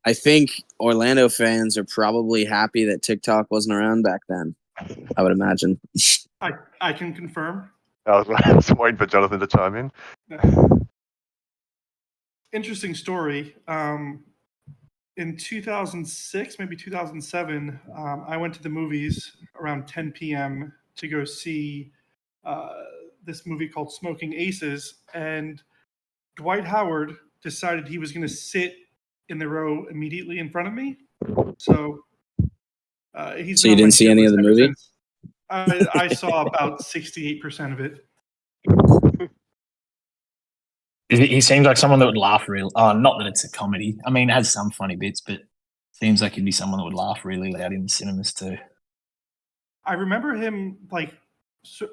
I think Orlando fans are probably happy that TikTok wasn't around back then. I would imagine. I can confirm. I was waiting for Jonathan to chime in. Interesting story. In 2006, maybe 2007, I went to the movies around 10 p.m. to go see this movie called Smoking Aces, and Dwight Howard decided he was going to sit in the row immediately in front of me. So he's So been you on my didn't see shit any of list the ever movie? since. I saw about 68% of it. He seems like someone that would laugh real. Oh, not that it's a comedy. I mean, it has some funny bits, but seems like he'd be someone that would laugh really loud in the cinemas too. I remember him so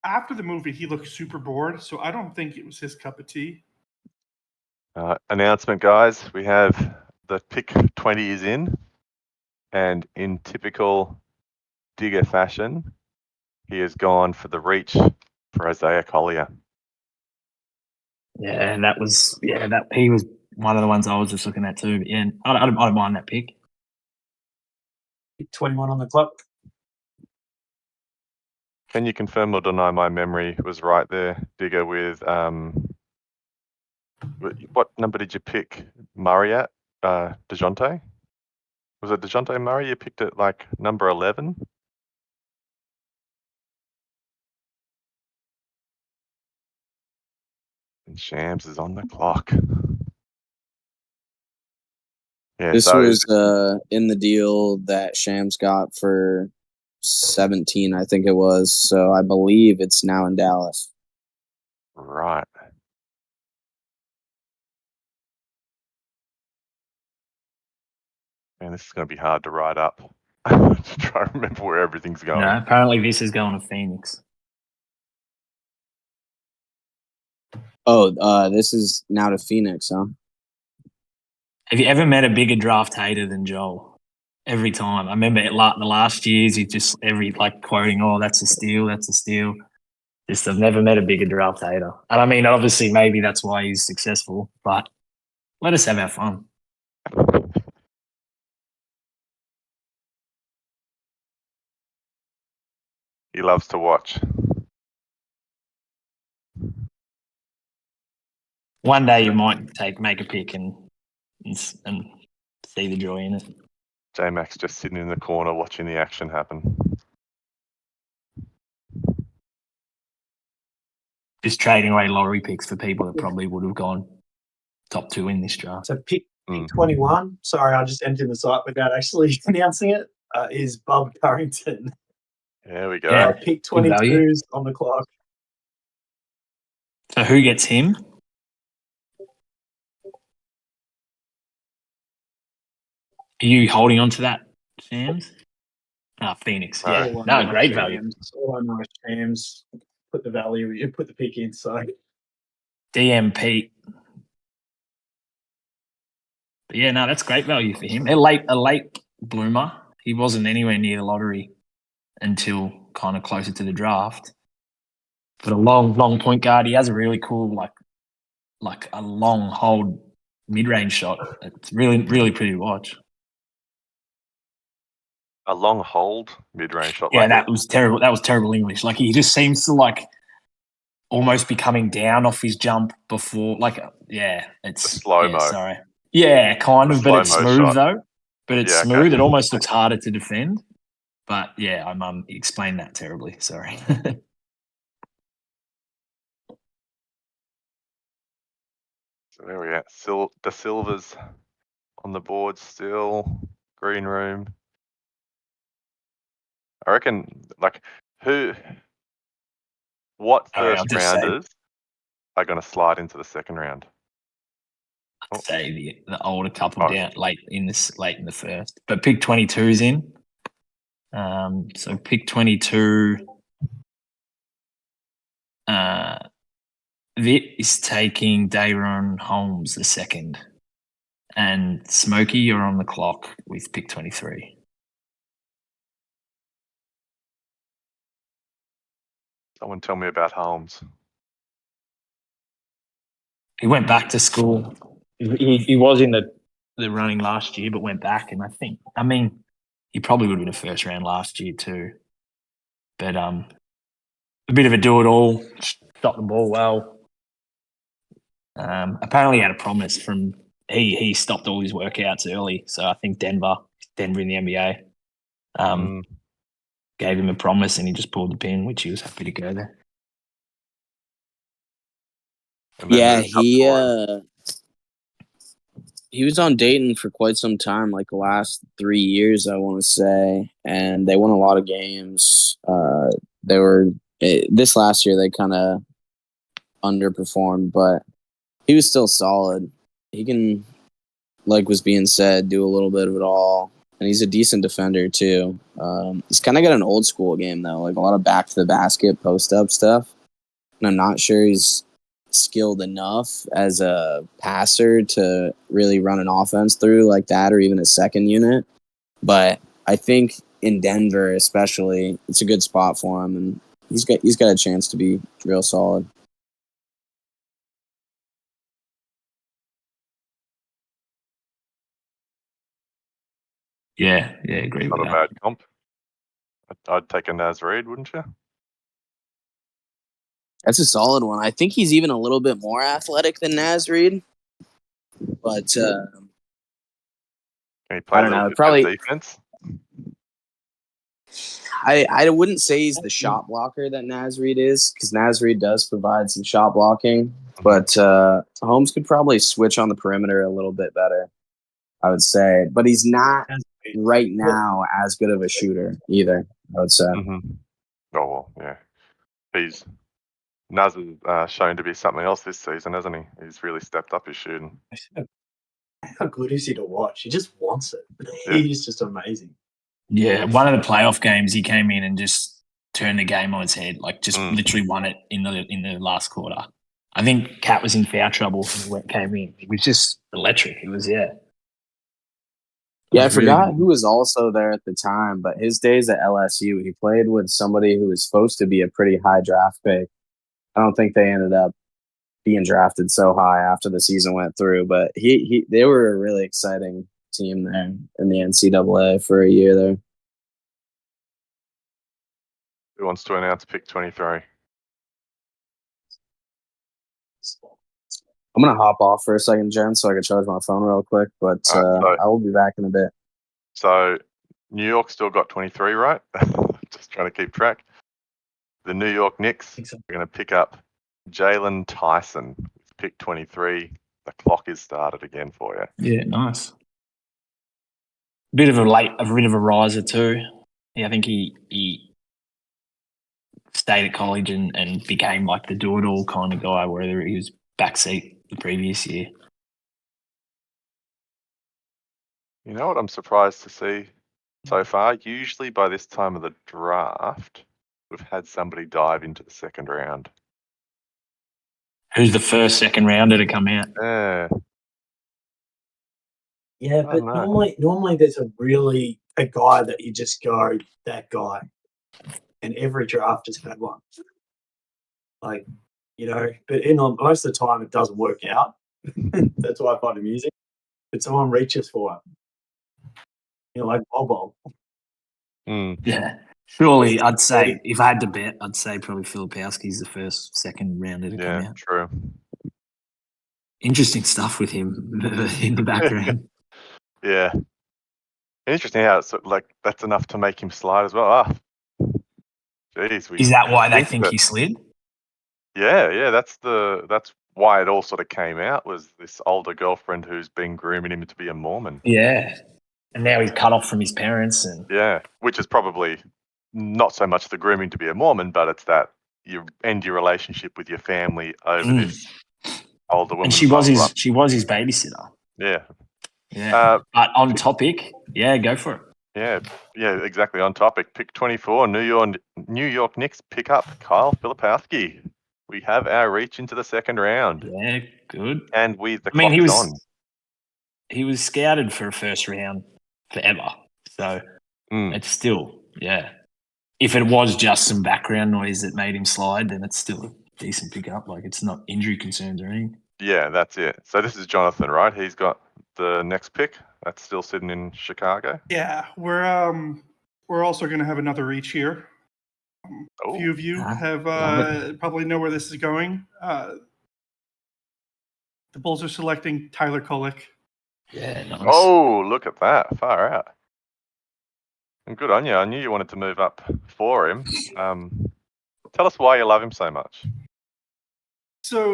after the movie, he looked super bored. So I don't think it was his cup of tea. Announcement, guys. We have the pick 20 is in, and in typical Digger fashion, he has gone for the reach for Isaiah Collier. Yeah, and that he was one of the ones I was just looking at too. But yeah, I don't mind that pick. 21 on the clock. Can you confirm or deny my memory was right there, Digger, with what number did you pick Murray at? DeJounte? Was it DeJounte Murray you picked at like number 11? And Shams is on the clock. Yeah, This so was in the deal that Shams got for 17, I think it was. So I believe it's now in Dallas. right. Man, this is going to be hard to write up. To try to remember where everything's going. No, apparently this is going to Phoenix. Oh, this is now to Phoenix, huh? Have you ever met a bigger draft hater than Joel? Every time. I remember the last years, he just quoting, "Oh, that's a steal, that's a steal." Just I've never met a bigger draft hater, and I mean, obviously, maybe that's why he's successful. But let us have our fun. He loves to watch. One day you might make a pick and see the joy in it. J-Max just sitting in the corner watching the action happen. Just trading away lottery picks for people that probably would have gone top 2 in this draft. So pick Mm. 21. Sorry, I just entered the site without actually announcing it. Is Bob Currington. There we go. Yeah. Pick Good value. 22's on the clock. So who gets him? Are you holding on to that, Shams? Phoenix. Yeah. All I know No, is great value. Shams. All I know is Shams. Put the value. You put the pick in. So DMP. But yeah, no, that's great value for him. A late bloomer. He wasn't anywhere near the lottery until kind of closer to the draft. But a long point guard. He has a really cool like a long hold mid range shot. It's really pretty to watch. A long hold mid-range shot. Yeah, like that was terrible. That was terrible English. Like he just seems to like almost be coming down off his jump before. It's slow-mo. Sorry. Yeah, kind The of, but it's slow-mo smooth shot. though. But it's Yeah, okay. smooth. It almost looks harder to defend. But yeah, I'm explained that terribly. Sorry. So there we go. The Silvers on the board still. Green room. I reckon, like, what Sorry, I'll first just say rounders are going to slide into the second round? the older couple Oh. down late in the first. But pick 22's in. So pick 22. Vit is taking Dayron Holmes the second. And Smokey, you're on the clock with pick 23. Someone tell me about Holmes. He went back to school. He was in the running last year, but went back. And he probably would have been a first round last year too. But a bit of a do-it-all, shot the ball well. Apparently had a promise from he stopped all his workouts early. So I think Denver in the NBA gave him a promise and he just pulled the pin, which he was happy to go there. Yeah, he was on Dayton for quite some time, like the last 3 years, I want to say, and they won a lot of games. This last year they kind of underperformed, but he was still solid. He can, like was being said, do a little bit of it all, and he's a decent defender too. He's kind of got an old school game though, like a lot of back to the basket, post up stuff, and I'm not sure he's skilled enough as a passer to really run an offense through like that, or even a second unit. But I think in Denver, especially, it's a good spot for him, and he's got a chance to be real solid. Yeah, agree with Not a that. bad comp. I'd take a Naz Reid, wouldn't you? That's a solid one. I think he's even a little bit more athletic than Naz Reid. But Can he play I a don't little know. bit Probably, of defense? I wouldn't say he's the shot blocker that Naz Reid is, because Naz Reid does provide some shot blocking. But Holmes could probably switch on the perimeter a little bit better, I would say. But he's not right now as good of a shooter either, I would say. Mm-hmm. Oh, well, yeah. Naz has shown to be something else this season, hasn't he? He's really stepped up his shooting. How good is he to watch? He just wants it. Yeah. He's just amazing. Yeah, one of the playoff games, he came in and just turned the game on its head. Like just literally won it in the last quarter. I think Cat was in foul trouble when he came in. It was just electric. It was Yeah, I really forgot good. who was also there at the time, but his days at LSU, he played with somebody who was supposed to be a pretty high draft pick. I don't think they ended up being drafted so high after the season went through, but they were a really exciting team there in the NCAA for a year there. Who wants to announce pick 23? I'm going to hop off for a second, Jen, so I can charge my phone real quick, but I will be back in a bit. So New York still got 23, right? Just trying to keep track. The New York Knicks are going to pick up Jalen Tyson with pick 23. the clock is started again for you. Yeah, nice. Bit of a riser too. Yeah, I think he stayed at college and became like the do-it-all kind of guy, whether he was backseat the previous year. You know what I'm surprised to see so far? Usually by this time of the draft, we've had somebody dive into the second round. Who's the first second rounder to come out? Yeah, I but don't know. normally there's a guy that you just go, that guy. And every draft has had one. Like, but most of the time it doesn't work out. That's why I find it amusing. But someone reaches for it. Like Bobo. Yeah. Surely, I'd say, if I had to bet, I'd say probably Filipowski's the first second rounder to come out. True. Interesting stuff with him in the background. Yeah. Interesting how it's like that's enough to make him slide as well. Jeez, Is that why they think he slid? Yeah, that's why it all sort of came out, was this older girlfriend who's been grooming him to be a Mormon. Yeah. And now he's cut off from his parents. And yeah, which is probably not so much the grooming to be a Mormon, but it's that you end your relationship with your family over this older woman. And she was his babysitter. Yeah. Yeah. But on topic, go for it. Yeah, exactly. On topic, pick 24, New York Knicks pick up Kyle Filipowski. We have our reach into the second round. Yeah, good. And clock is on. He was scouted for a first round forever. So it's still, if it was just some background noise that made him slide, then it's still a decent pickup. Like, it's not injury concerns or anything. Yeah, that's it. So this is Jonathan, right? He's got the next pick. That's still sitting in Chicago. Yeah, we're also going to have another reach here. A few of you have probably know where this is going. The Bulls are selecting Tyler Kolek. Yeah, nice. Oh, look at that. Far out. And good on you. I knew you wanted to move up for him. Tell us why you love him so much. So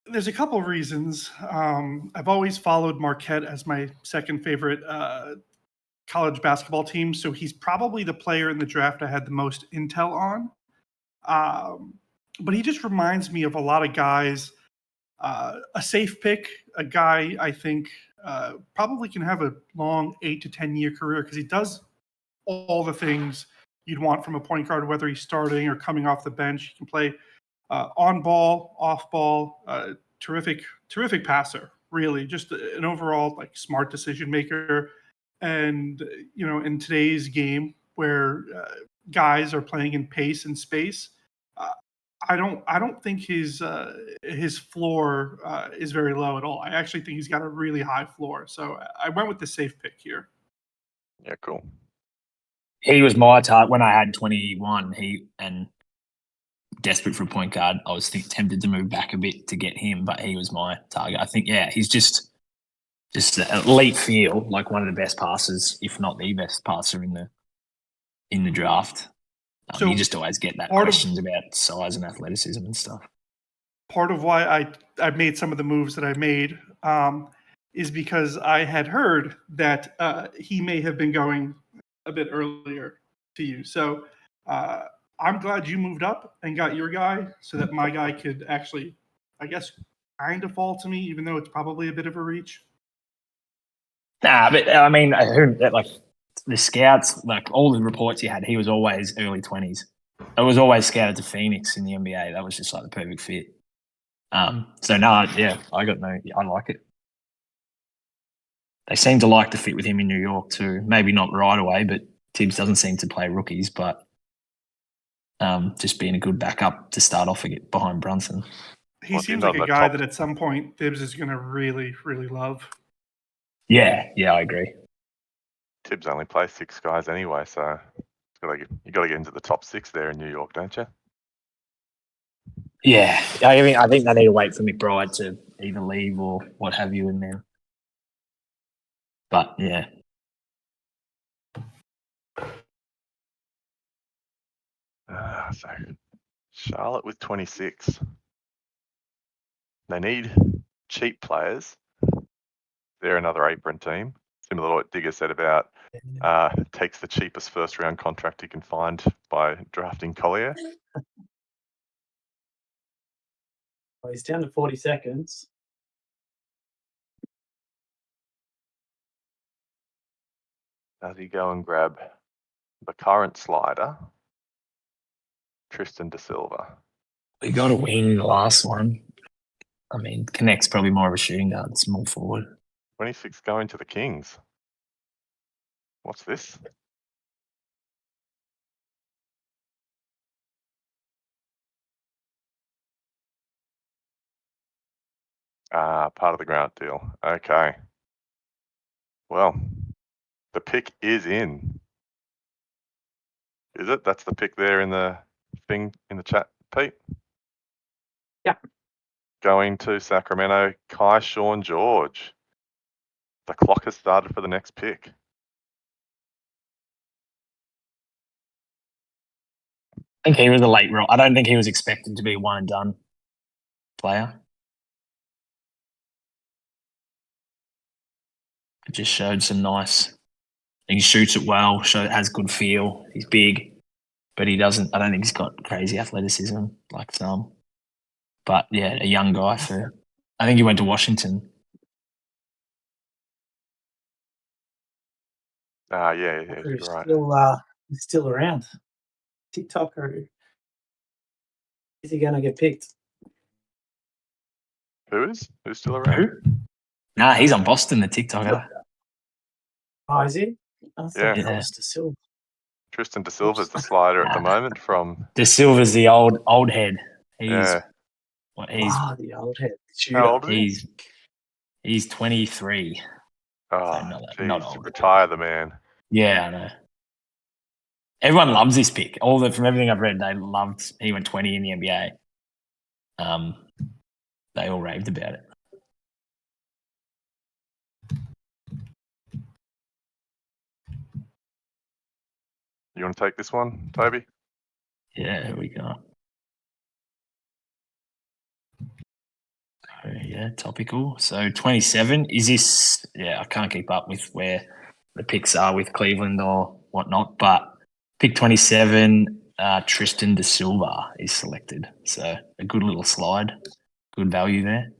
there's a couple of reasons. I've always followed Marquette as my second favorite college basketball team. So he's probably the player in the draft I had the most intel on. But he just reminds me of a lot of guys. A safe pick, a guy I think probably can have a long 8 to 10 year career because he does all the things you'd want from a point guard, whether he's starting or coming off the bench. He can play on ball, off ball, terrific passer, really, just an overall like smart decision maker. And in today's game where guys are playing in pace and space, I don't think his floor is very low at all. I actually think he's got a really high floor. So I went with the safe pick here. Yeah, cool. He was my target when I had 21. And desperate for a point guard. I was tempted to move back a bit to get him, but he was my target. I think, he's just an elite feel, like one of the best passers, if not the best passer in the draft. So you just always get that questions about size and athleticism and stuff. Part of why I made some of the moves that I made is because I had heard that he may have been going a bit earlier to you. So I'm glad you moved up and got your guy so that my guy could actually, I guess, kind of fall to me, even though it's probably a bit of a reach. Nah, but I mean, like the scouts, like all the reports he had, he was always early 20s. It was always scouted to Phoenix in the NBA. That was just like the perfect fit. So no, I like it. They seem to like the fit with him in New York too. Maybe not right away, but Tibbs doesn't seem to play rookies, but just being a good backup to start off behind Brunson. He seems like a guy that at some point Tibbs is going to really, really love. Yeah, I agree. Tibbs only plays 6 guys anyway, so you got to get into the top 6 there in New York, don't you? Yeah, I mean, I think they need to wait for McBride to either leave or what have you, and then. But yeah. So Charlotte with 26. They need cheap players, they're another apron team. Similar to what Digger said about takes the cheapest first round contract he can find by drafting Collier. Well, he's down to 40 seconds. Does he go and grab the current slider, Tristan Da Silva? We got a wing the last one. I mean, Connect's probably more of a shooting guard, small forward. 26 going to the Kings. What's this? Part of the grant deal. Okay. Well, the pick is in. Is it? That's the pick there in the thing in the chat, Pete? Yeah. Going to Sacramento, Kai Sean George. The clock has started for the next pick. I think he was a late roll. I don't think he was expected to be one and done player. It just showed some nice. He shoots it well. Has good feel. He's big, but he doesn't. I don't think he's got crazy athleticism like some. But yeah, a young guy for. I think he went to Washington. Yeah, you're right. He's still around. TikToker. Is he going to get picked? Who's still around? Who? Nah, he's on Boston, the TikToker. Oh, is he? I thought Yeah. that was Da Silva. Tristan Da Silva's the slider at the moment from. Da Silva's the old head. He's Yeah. The old head shooter. How old is he? He's 23. Oh, So geez, not old. retire the man. Yeah, I know. Everyone loves this pick. From everything I've read, they loved. He went 20 in the NBA. They all raved about it. You want to take this one, Toby? Yeah, here we go. Yeah, topical. So 27. Is this? Yeah, I can't keep up with where the picks are with Cleveland or whatnot, but pick 27, Tristan Da Silva is selected. So a good little slide, good value there.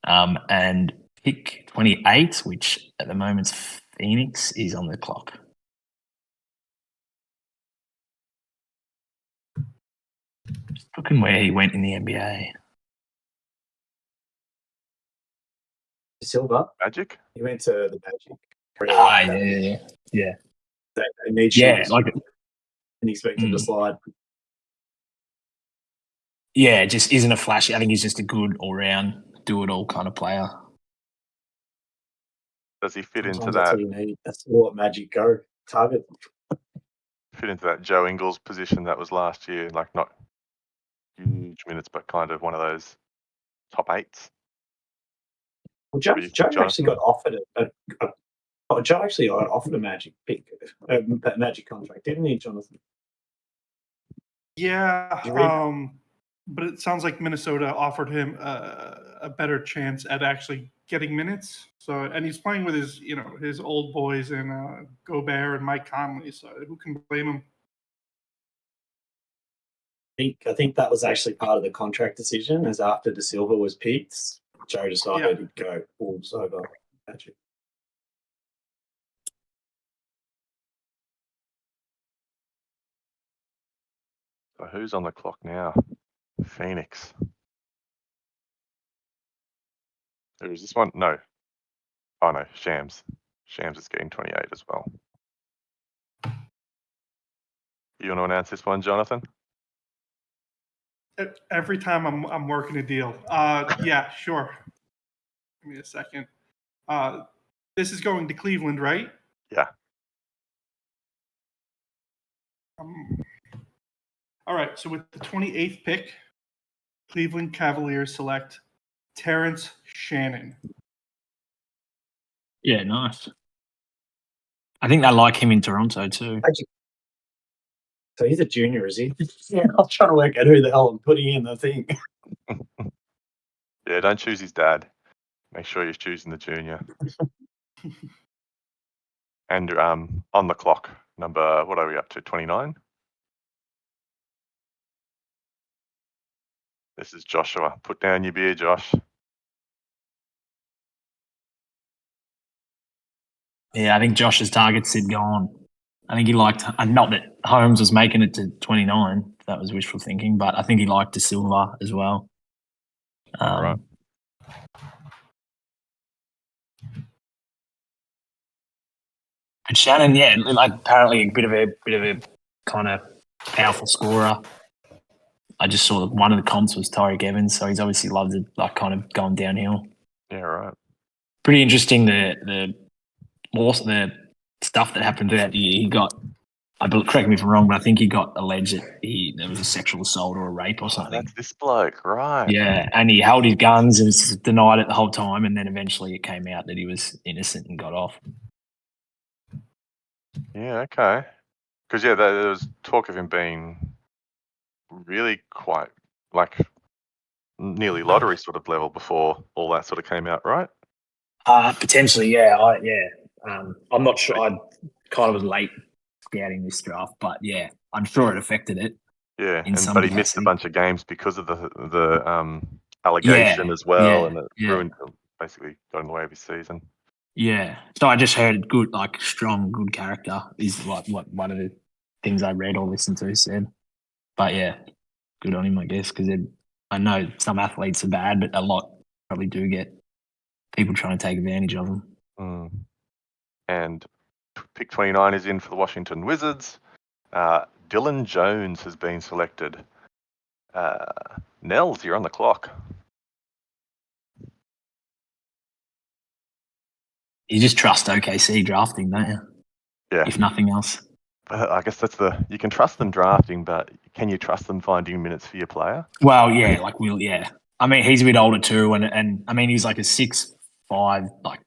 And pick 28, which at the moment's Phoenix, is on the clock. Just looking where he went in the NBA. Da Silva. Magic? He went to the Magic. Yeah. They need Yeah, shooters. like And expect him to slide. yeah, just isn't a flashy. I think he's just a good all-round, do-it-all kind of player. Does he fit Sometimes into that's that? what you need. That's what Magic go target. Fit into that Joe Ingles position that was last year, like not huge minutes, but kind of one of those top eights. Well, Joe Jonathan? actually got offered Joe actually got offered a Magic pick, a Magic contract, didn't he, Jonathan? Yeah, but it sounds like Minnesota offered him a better chance at actually getting minutes. So, and he's playing with his old boys and Gobert and Mike Conley. So, who can blame him? I think that was actually part of the contract decision. As after Da Silva was picked, Joe decided he'd go Wolves over Magic. So who's on the clock now? Phoenix. There is this one? No. Oh no, Shams. Shams is getting 28 as well. You want to announce this one, Jonathan? Every time I'm working a deal. Yeah, sure. Give me a second. This is going to Cleveland, right? Yeah. All right. So with the 28th pick, Cleveland Cavaliers select Terrence Shannon. Yeah, nice. I think they like him in Toronto too. Actually, so he's a junior, is he? Yeah, I was trying to work out who the hell I'm putting in the thing. Yeah, don't choose his dad. Make sure you're choosing the junior. And on the clock, number, what are we up to, 29? This is Joshua. Put down your beer, Josh. Yeah, I think Josh's targets had gone. I think he liked, not that Holmes was making it to 29. That was wishful thinking, but I think he liked De Silva as well. Right. But Shannon, yeah, like apparently a bit of a kind of powerful scorer. I just saw that one of the comps was Tyreek Evans, so he's obviously loved it, like kind of gone downhill. Yeah, right. Pretty interesting. The stuff that happened throughout the year. He got, correct me if I'm wrong, but I think he got alleged that there was a sexual assault or a rape or something. That's this bloke, right? Yeah, and he held his guns and denied it the whole time, and then eventually it came out that he was innocent and got off. Yeah, okay. Because, yeah, there was talk of him being really quite, like, nearly lottery sort of level before all that sort of came out, right? Potentially, yeah. I'm not sure. I kind of was late scouting this draft, but yeah, I'm sure it affected it. Yeah, in some but he missed a capacity. bunch of games because of the allegation as well, and it ruined, basically got in the way of his season. Yeah. So I just heard good, like strong, good character is like what one of the things I read or listened to said. But yeah, good on him, I guess, because I know some athletes are bad, but a lot probably do get people trying to take advantage of them. Mm. And pick 29 is in for the Washington Wizards. Dylan Jones has been selected. Nels, you're on the clock. You just trust OKC drafting, don't you? Yeah. If nothing else. I guess you can trust them drafting, but can you trust them finding minutes for your player? Well, yeah, yeah. I mean, he's a bit older too, and I mean, he's like a 6'5", like,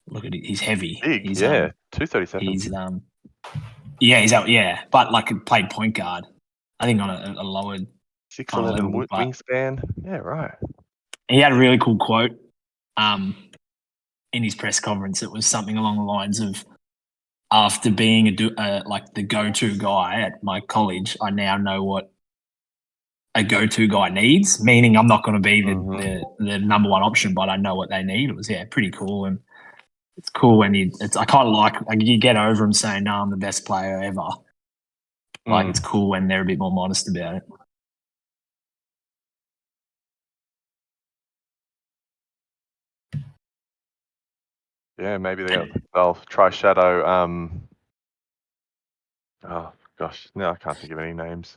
look at it, he's heavy. Big, He's, 237. He's he's out, but like played point guard. I think on a lower 6'11" level, but wingspan. Yeah, right. he had a really cool quote in his press conference. It was something along the lines of, after being like the go-to guy at my college, I now know what a go-to guy needs, meaning I'm not going to be the number one option, but I know what they need. It was, pretty cool. And it's cool when I kind of like you get over them saying, no, I'm the best player ever. Like, it's cool when they're a bit more modest about it. Yeah, maybe they'll try shadow. Oh gosh, now I can't think of any names.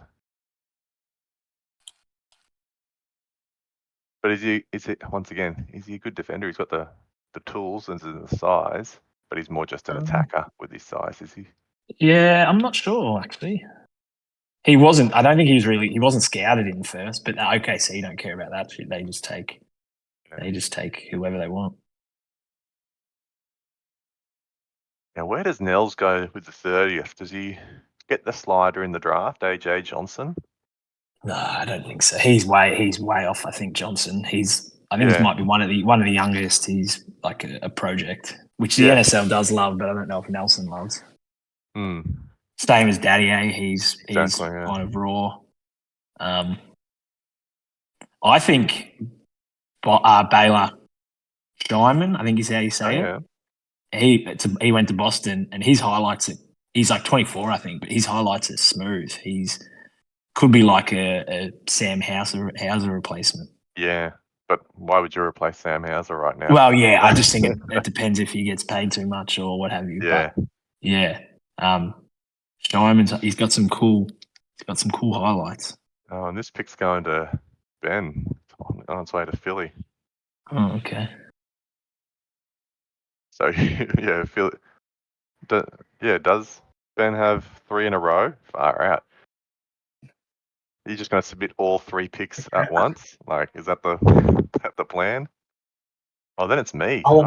But is he once again? Is he a good defender? He's got the tools and the size, but he's more just an attacker with his size. Is he? Yeah, I'm not sure actually. He wasn't. I don't think he wasn't scouted in first. But OKC don't care about that shit. They just take. Yeah. They just take whoever they want. Now, where does Nels go with the 30th? Does he get the slider in the draft, AJ Johnson? No, I don't think so. He's way off. I think Johnson. I think this might be one of the youngest. He's like a project, which the NSL does love, but I don't know if Nelson loves. Same as Daddy. He's kind of raw. I think Baylor Scheinman, I think is how you say it. He went to Boston, and his highlights. He's like 24, I think, but his highlights are smooth. Could be like a Sam Hauser replacement. Yeah, but why would you replace Sam Hauser right now? Well, yeah, I just think it depends if he gets paid too much or what have you. Yeah, but yeah. Scheinman's he's got some cool highlights. Oh, and this pick's going to Ben on its way to Philly. Oh, okay. So yeah, Philly. Does Ben have 3 in a row? Far out. Are you just going to submit all 3 picks at once? Like, is that the plan? Oh, then it's me. I'll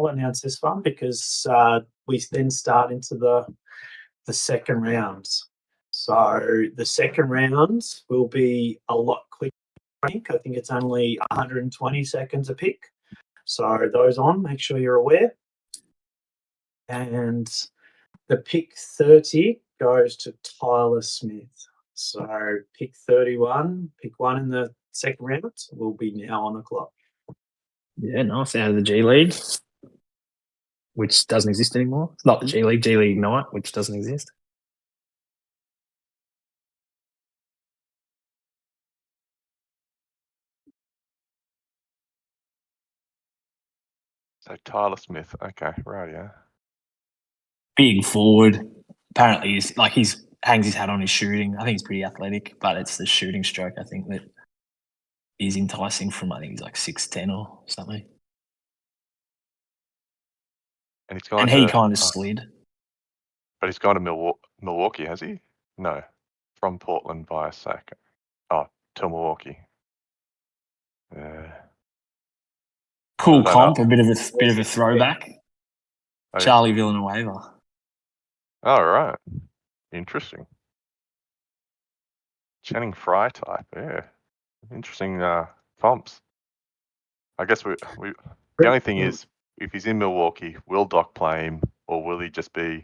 announce this one because we then start into the second rounds. So the second rounds will be a lot quicker rank. I think it's only 120 seconds a pick. So those on, make sure you're aware. And the pick 30 goes to Tyler Smith. So pick 31, pick one in the second round, will be now on the clock. Yeah, nice. Out of the G League, which doesn't exist anymore. It's not the G League Ignite, which doesn't exist. So Tyler Smith. Okay, right, yeah. Big forward. Apparently, he's hangs his hat on his shooting. I think he's pretty athletic, but it's the shooting stroke, I think, that is enticing from, I think he's like 6'10" or something. And he's gone And he kind of slid. But he's gone to Milwaukee, has he? No, from Portland via Sac. Oh, to Milwaukee. Cool I don't comp, know. a bit of a throwback. Oh, yeah. Charlie Villanueva. Oh, right. Interesting. Channing Frye type, yeah. Interesting comps. I guess the only thing is, if he's in Milwaukee, will Doc play him, or will he just be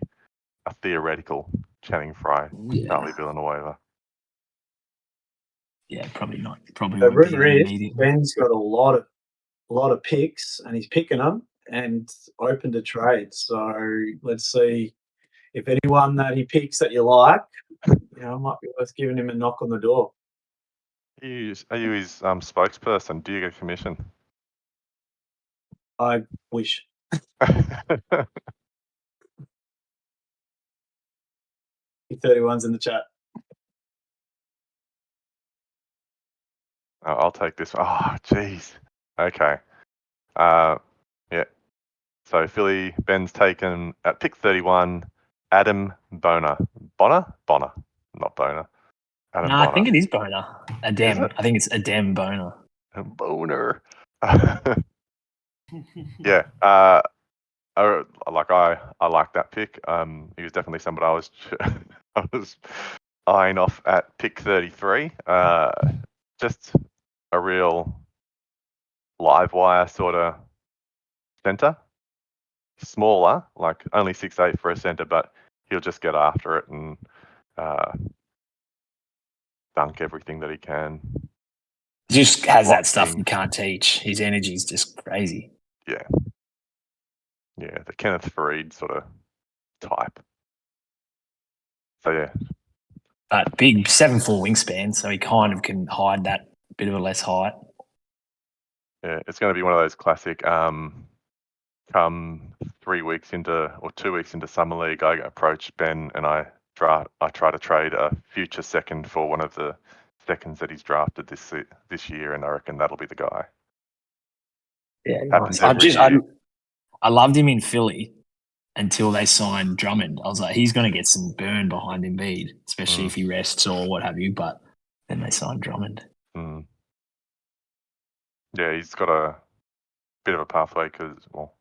a theoretical Channing Frye, Charlie Villanueva? Yeah, probably not. Probably The won't be rumor there is immediately. Ben's got a lot of picks, and he's picking them and open to trade. So let's see if anyone that he picks that you like, it might be worth giving him a knock on the door. Are you his spokesperson? Do you get a commission? I wish. 31's in the chat. I'll take this. Oh, jeez. Okay. Yeah. So Philly, Ben's taken at pick 31, Adam Bonner. Bonner? Not Boner. Adam No, Bonner. I think it is Boner. Adem. it? I think it's Adem Boner. Boner. Yeah. I like that pick. He was definitely somebody I was eyeing off at pick 33. Just a real live wire sort of center. Smaller, like only 6'8" for a center, but he'll just get after it and dunk everything that he can. Just has that stuff Blocking. you can't teach. His energy is just crazy. Yeah. Yeah, the Kenneth Faried sort of type. So yeah. But big 7'4" wingspan, so he kind of can hide that bit of a less height. Yeah, it's going to be one of those classic come 3 weeks into or 2 weeks into summer league, I approach Ben and I try to trade a future second for one of the seconds that he's drafted this year, and I reckon that'll be the guy. Yeah, Happens nice. every year. I loved him in Philly until they signed Drummond. I was like, he's going to get some burn behind Embiid, especially if he rests or what have you. But then they signed Drummond. Yeah, he's got a bit of a pathway because, well,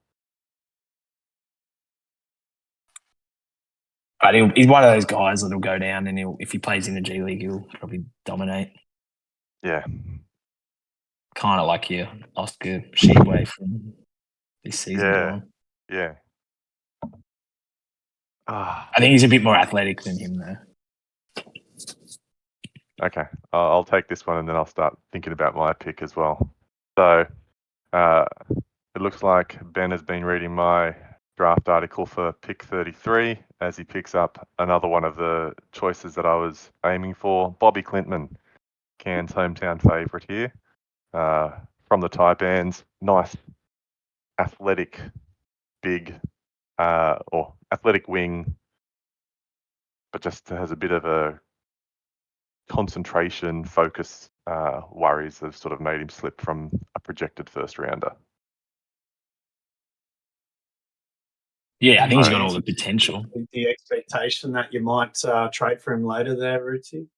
but he's one of those guys that'll go down, and if he plays in the G League, he'll probably dominate. Yeah. Kind of like your Oscar Sheway from this season gone. Yeah. I think he's a bit more athletic than him, though. Okay, I'll take this one and then I'll start thinking about my pick as well. So it looks like Ben has been reading my draft article for pick 33 as he picks up another one of the choices that I was aiming for. Bobby Clintman, Cairns' hometown favourite here. From the Taipans, nice athletic big or athletic wing, but just has a bit of a concentration, focus worries that have sort of made him slip from a projected first rounder. Yeah, I think he's got all the potential. The expectation that you might trade for him later there, Ruti?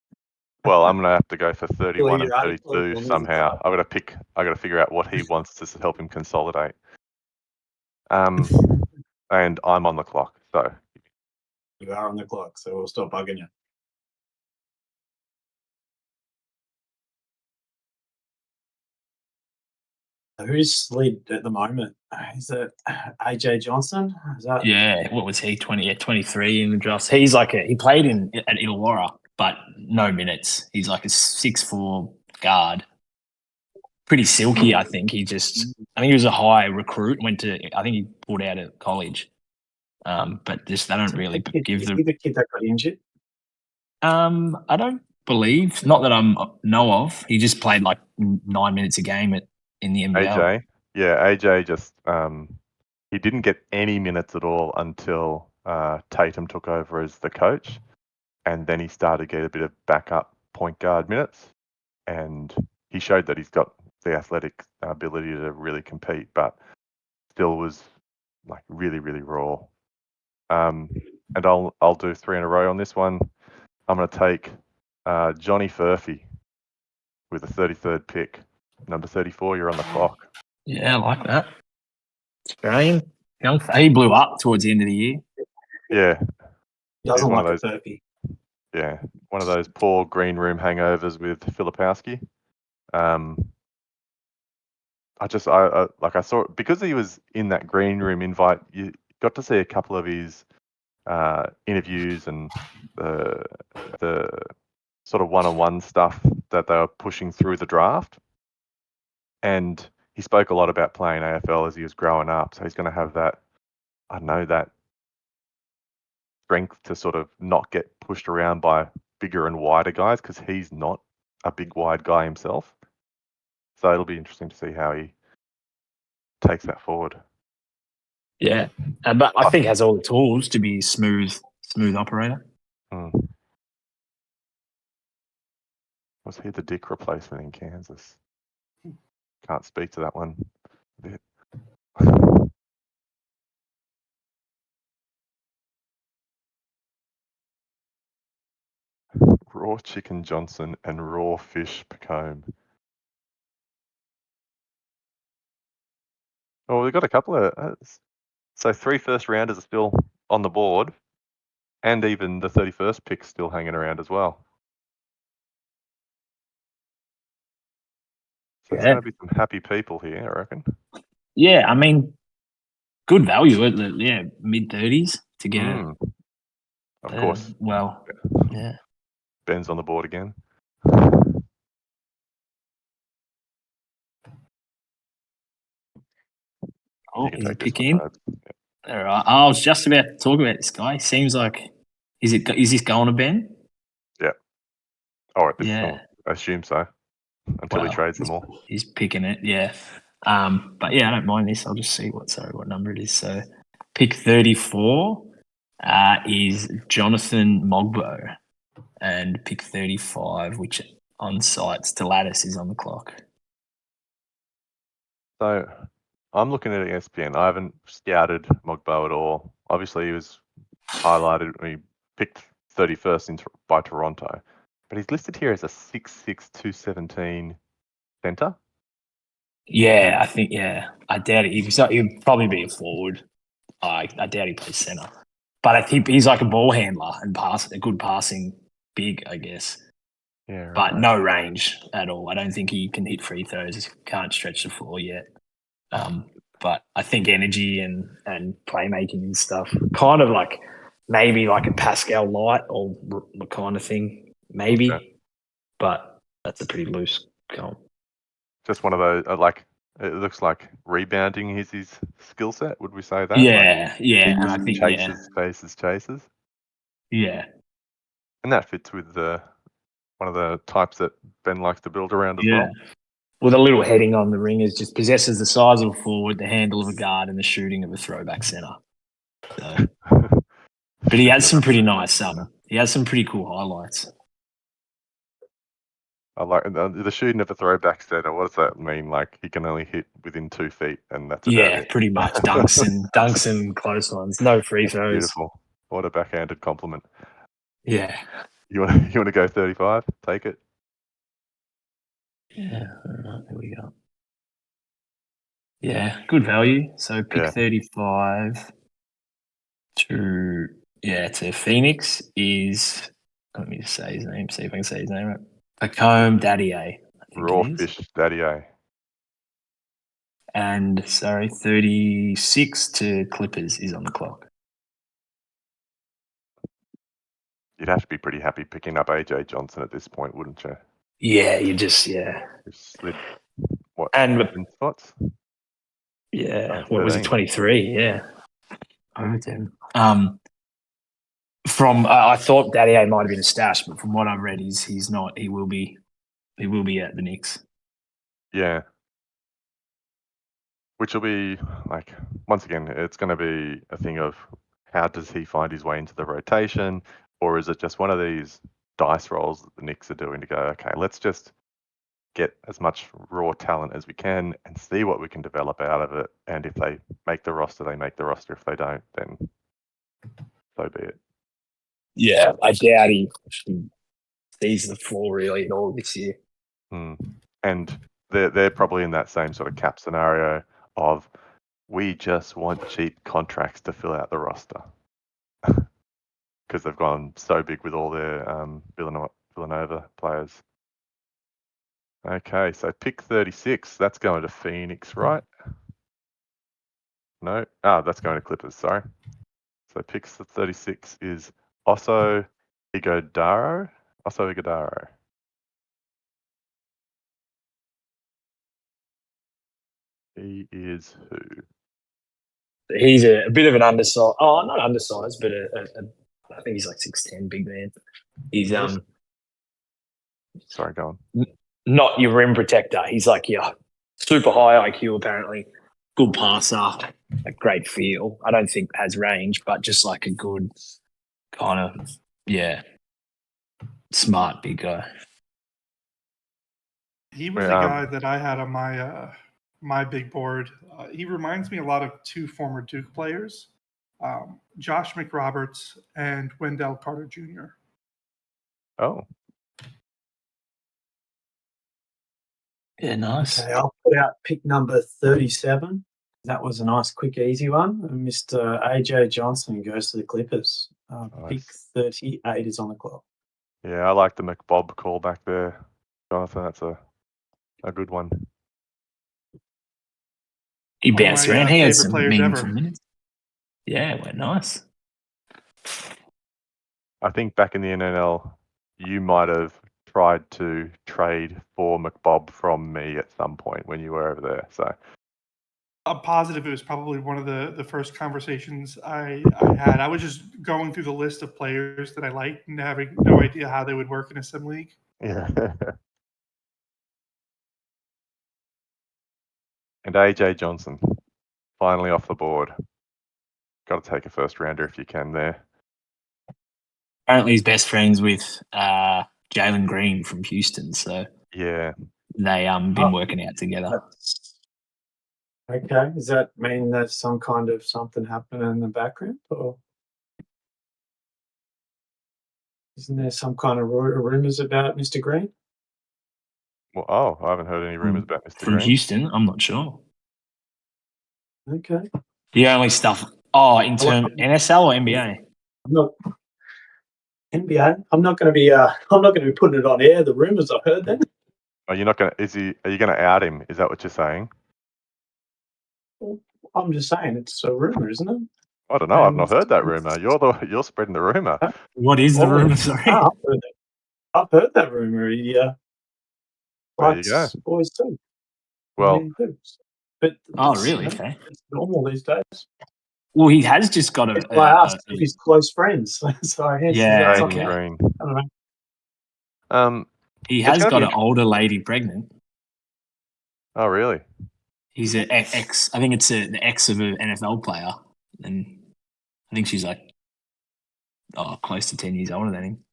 Well, I'm going to have to go for 31 and Your article 32 on somehow. I've got to figure out what he wants to help him consolidate. And I'm on the clock, so. You are on the clock, so we'll stop bugging you. Who's slid at the moment? Is it AJ Johnson? Is that Yeah, what was he? 23 in the draft. He's like he played at Illawarra, but no minutes. He's like a 6'4" guard. Pretty silky, I think. I think he was a high recruit. I think he pulled out of college. But just they don't really give is he the kid that got injured? I don't believe, not that I'm know of. He just played like 9 minutes a game in the NBL. AJ, yeah, AJ just he didn't get any minutes at all until Tatum took over as the coach, and then he started to get a bit of backup point guard minutes, and he showed that he's got the athletic ability to really compete, but still was like really, really raw. And I'll do 3 in a row on this one. I'm going to take Johnny Furphy with the 33rd pick. Number 34, you're on the clock. Yeah, I like that. Australian. He blew up towards the end of the year. Yeah. He doesn't He's one like of those, a Furphy. yeah, one of those poor green room hangovers with Filipowski. I saw because he was in that green room invite. You got to see a couple of his interviews and the sort of one-on-one stuff that they were pushing through the draft, and he spoke a lot about playing AFL as he was growing up. So he's going to have that, I don't know, that strength to sort of not get pushed around by bigger and wider guys because he's not a big wide guy himself. So it'll be interesting to see how he takes that forward. Yeah, but I think has all the tools to be smooth operator. Was he the Dick replacement in Kansas? Can't speak to that one. Raw Chicken Johnson and Raw Fish Pacombe. Oh, we've got a couple of... so 3 first rounders are still on the board, and even the 31st pick still hanging around as well. So there's going to be some happy people here, I reckon. Yeah, I mean, good value at mid-30s to get it. Of course. Well, yeah. Ben's on the board again. Oh, You can he's take this picking. one, All right. I was just about to talk about this guy. Seems like is this going to Ben? Yeah. All right. Yeah. I assume so. Until he trades them all. He's picking it. Yeah. But yeah, I don't mind this. I'll just see what number it is. So, pick 34 is Jonathan Mogbo, and pick 35, which on site Stellatus is on the clock. So I'm looking at ESPN. I haven't scouted Mogbo at all. Obviously, he was highlighted when he picked 31st by Toronto, but he's listed here as a 6'6", 217 centre. Yeah, I think. Yeah, I doubt it. He'd probably be a forward. I doubt he plays centre, but I think he's like a ball handler and a good passing big, I guess. Yeah, right. But no range at all. I don't think he can hit free throws. Can't stretch the floor yet. But I think energy and playmaking and stuff, kind of like maybe like a Pascal Light or kind of thing, maybe. Okay. But that's a pretty loose comp. Just one of those, it looks like rebounding is his skill set. Would we say that? Yeah, yeah. And I think chases. Yeah. And that fits with one of the types that Ben likes to build around as well. With a little heading on the ring, is just possesses the size of a forward, the handle of a guard, and the shooting of a throwback center. So, but he has some pretty nice. He has some pretty cool highlights. I like the shooting of a throwback center. What does that mean? Like he can only hit within 2 feet, and that's about it. Pretty much dunks and close ones. No free throws. Beautiful. What a backhanded compliment. Yeah. You want to go 35? Take it. Yeah. All right. There we go. Yeah, good value. So pick 35 to Phoenix is, let me just say his name, see if I can say his name right. Pacombe Daddier. Raw Fish Daddier. And 36 to Clippers is on the clock. You'd have to be pretty happy picking up AJ Johnson at this point, wouldn't you? Yeah, you just You've slid what? And 10 spots? yeah, Oh, what was it? 13. 23? Yeah, over 10. From I thought Daddy A might have been a stash, but from what I've read, he's not. He will be at the Knicks. Yeah. Which will be like, once again, it's going to be a thing of how does he find his way into the rotation, or is it just one of these dice rolls that the Knicks are doing to go, okay, let's just get as much raw talent as we can and see what we can develop out of it. And if they make the roster, they make the roster. If they don't, then so be it. Yeah, I doubt he sees the floor really at all this year. And they're probably in that same sort of cap scenario of we just want cheap contracts to fill out the roster because they've gone so big with all their Villanova players. Okay, so pick 36. That's going to Phoenix, right? No, that's going to Clippers. Sorry. So pick 36 is Oso Ighodaro. Oso Ighodaro. He is who? He's a bit of an undersized. Oh, not undersized, but I think he's like 6'10", big man. He's Sorry, go on. not your rim protector. He's like super high IQ apparently, good passer, a great feel. I don't think has range, but just like a good kind of smart big guy. He was a guy that I had on my big board. He reminds me a lot of two former Duke players, Josh McRoberts and Wendell Carter Jr. Oh. Yeah, nice. Okay, I'll put out pick number 37. That was a nice, quick, easy one. And Mr. AJ Johnson goes to the Clippers. Nice. Pick 38 is on the clock. Yeah, I like the McBob call back there, Jonathan. That's a good one. He bounced around. He had some players meaningful ever. minutes. Yeah, went nice. I think back in the NNL, you might have tried to trade for McBob from me at some point when you were over there. So I'm positive it was probably one of the first conversations I had. I was just going through the list of players that I liked and having no idea how they would work in a sim league. yeah. And AJ Johnson, finally off the board. Got to take a first rounder if you can there. Apparently, he's best friends with Jalen Green from Houston, so yeah, they been working out together. Okay, does that mean there's some kind of something happening in the background, or isn't there some kind of rumors about Mr. Green? Well, I haven't heard any rumors about Mr. From Green. Houston, I'm not sure. Okay. The only stuff. In terms NSL or NBA? I'm not NBA. I'm not going to be. I'm not going to be putting it on air. The rumors I've heard. Then. Are you not going to? Are you going to out him? Is that what you're saying? I'm just saying it's a rumor, isn't it? I don't know. I've not heard that rumor. You're spreading the rumor. What is the rumor? Sorry, I've heard that rumor. Yeah. There you go. Boys too. Well, but really? Okay. It's normal these days. Well, he has just got a. I asked if he's close friends. So I guess Yeah, okay. Green. I don't know. He has got an older lady pregnant. Oh, really? He's an ex. I think it's the ex of an NFL player, and I think she's like, close to 10 years older than him.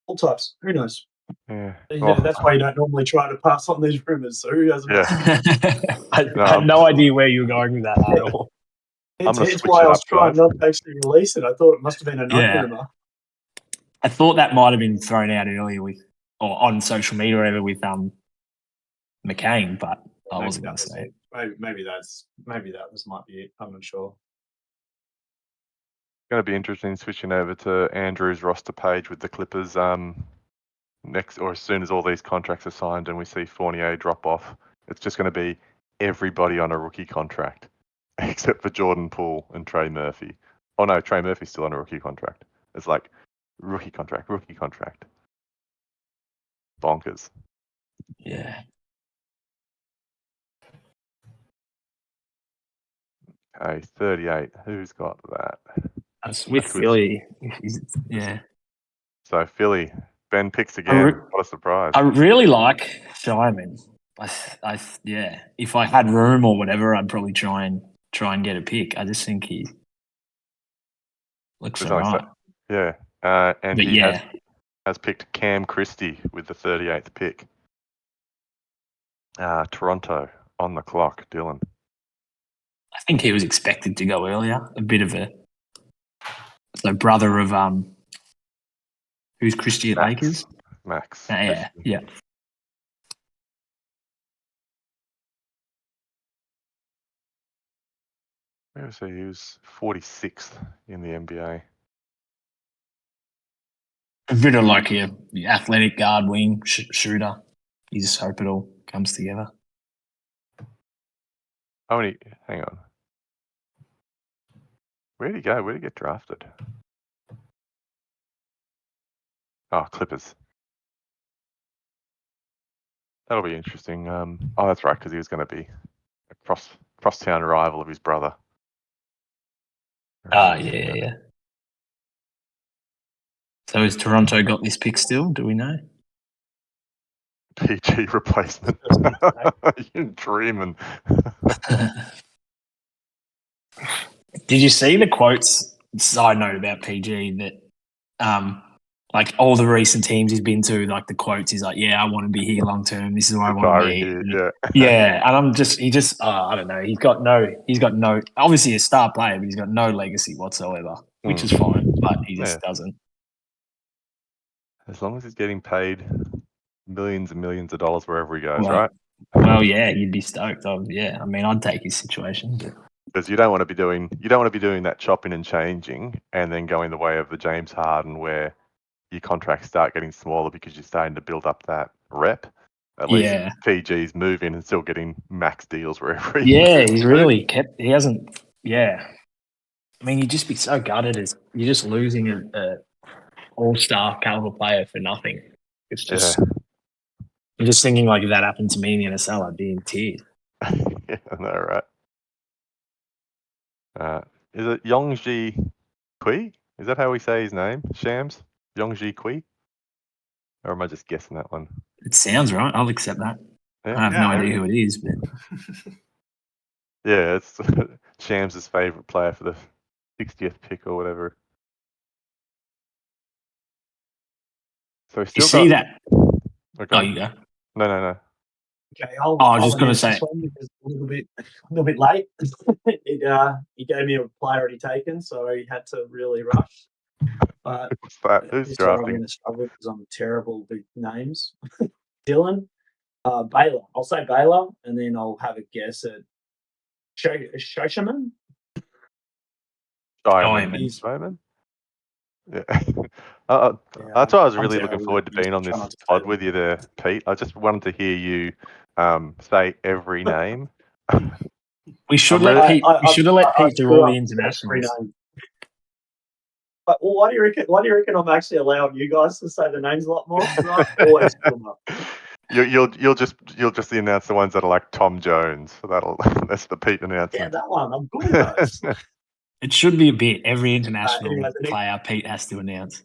all types. Who knows? Yeah. That's why you don't normally try to pass on these rumors. So who hasn't? Yeah. I had no idea where you were going with that at all. It's why I was trying not to actually release it. I thought it must have been a rumor. I thought that might have been thrown out earlier on social media or whatever with McCain, but I wasn't going to say it. Maybe that might be it. I'm not sure. It's going to be interesting switching over to Andrew's roster page with the Clippers next, or as soon as all these contracts are signed and we see Fournier drop off, it's just going to be everybody on a rookie contract, except for Jordan Poole and Trey Murphy. Oh no, Trey Murphy's still on a rookie contract. It's like rookie contract. Bonkers. Yeah. Okay, 38. Who's got that? That's with That's with- Philly. Yeah. So Philly, Ben picks I again. re- What a surprise. I really like Shyman. Yeah. If I had room or whatever, I'd probably try and get a pick. I just think he looks There's only alright. Yeah. And But he yeah, has picked Cam Christie with the 38th pick. Toronto on the clock, Dylan. I think he was expected to go earlier. A bit of so brother of who's Christie at Lakers? Max. Yeah, Christie. yeah. Where was he? He was 46th in the NBA. A bit of like a athletic guard wing shooter. You just hope it all comes together. Hang on. Where'd he go? Where'd he get drafted? Oh, Clippers. That'll be interesting. Oh, that's right, because he was going to be a crosstown rival of his brother. Yeah. So has Toronto got this pick still? Do we know? PG replacement. You're dreaming. Did you see the quotes? Side note about PG that like all the recent teams he's been to, like the quotes, he's like, "Yeah, I want to be here long term. This is where I want to be." Yeah. Yeah, and I don't know. He's got no. Obviously, a star player, but he's got no legacy whatsoever, which is fine. But he just doesn't. As long as he's getting paid millions and millions of dollars wherever he goes, right? Well, yeah, you'd be stoked. Yeah, I mean, I'd take his situation. But because you don't want to be doing that chopping and changing and then going the way of the James Harden where your contracts start getting smaller because you're starting to build up that rep. At least PG's moving and still getting max deals wherever he moves. He's really kept. He hasn't. Yeah, I mean, you'd just be so gutted as you're just losing a all-star caliber player for nothing. It's just I'm just thinking like if that happened to me in the NSL, I'd be in tears. Yeah, I know, right? Is it Yongji Kui? Is that how we say his name? Shams? Yongji Kui? Or am I just guessing that one? It sounds right. I'll accept that. Yeah. I have no idea who it is, but yeah, it's Shams' favourite player for the 60th pick or whatever. So he's still you see that? Okay. Oh, you go. No. Okay, I was just going to say. This one because a little bit late. He gave me a player already taken, so he had to really rush. But What's that? Who's this is where I'm drafting? going to struggle because I'm terrible with names. Dylan, Baylor. I'll say Baylor, and then I'll have a guess at Shoshaman. Showman. Yeah. That's why I was really looking forward to being on this pod with you there, Pete. I just wanted to hear you say every name. We should let Pete. We should have let Pete do all the internationals. But why do you reckon? Why do you reckon I'm actually allowing you guys to say the names a lot more? I always screw them up. You'll just announce the ones that are like Tom Jones. That's the Pete announcement. Yeah, that one. I'm good at those. It should be a bit. Every international player Pete has to announce.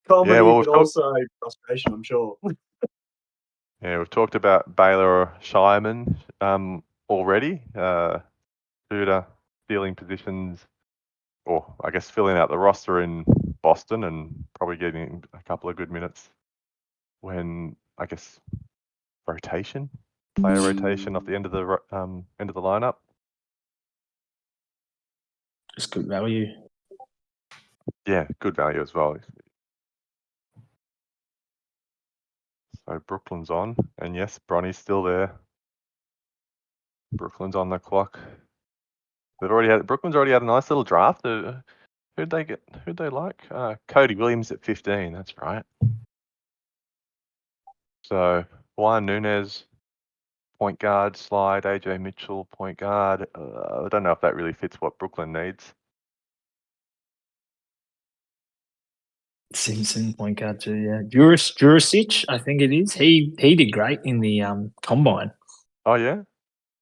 Comedy, but also frustration, I'm sure. Yeah, we've talked about Baylor Shyman already. Shooter, stealing positions, or I guess filling out the roster in Boston and probably getting a couple of good minutes when I guess player rotation off the end of the lineup. Just good value. Yeah, good value as well. So Brooklyn's on, and yes, Bronny's still there. Brooklyn's on the clock. Brooklyn's already had a nice little draft. Who'd they get? Who'd they like? Cody Williams at 15. That's right. So Juan Nunez, point guard, slide. AJ Mitchell, point guard. I don't know if that really fits what Brooklyn needs. Simpson, point guard too, yeah. Jurisic, I think it is. He did great in the combine. Oh yeah.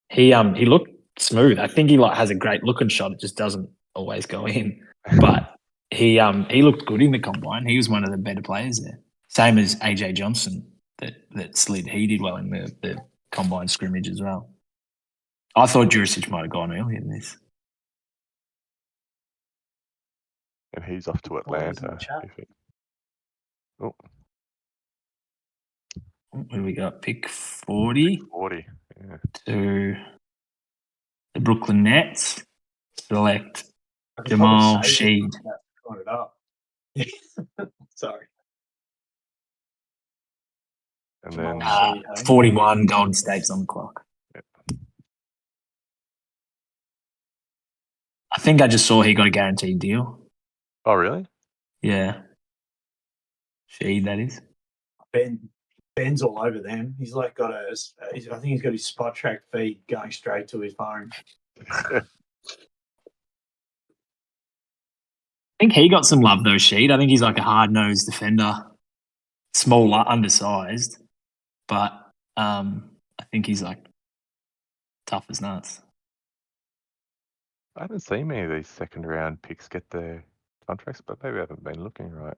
He looked smooth. I think he has a great looking shot. It just doesn't always go in. But he looked good in the combine. He was one of the better players there. Same as AJ Johnson that slid. He did well in the combine scrimmage as well. I thought Jurisic might have gone earlier than this. And he's off to Atlanta. Oh, What do we got? Pick 40 40. Yeah. to the Brooklyn Nets. Select I could Jamal probably save it Sheed. without throwing it up. Sorry. And Jamal then Sheed, hey? 41 Golden State's on the clock. Yep. I think I just saw he got a guaranteed deal. Oh really? Yeah. Sheed, that is. Ben's all over them. He's like got I think he's got his spot track feed going straight to his phone. I think he got some love though, Sheed. I think he's like a hard-nosed defender. Small, undersized. But I think he's like tough as nuts. I haven't seen many of these second round picks get their contracts, but maybe I haven't been looking right.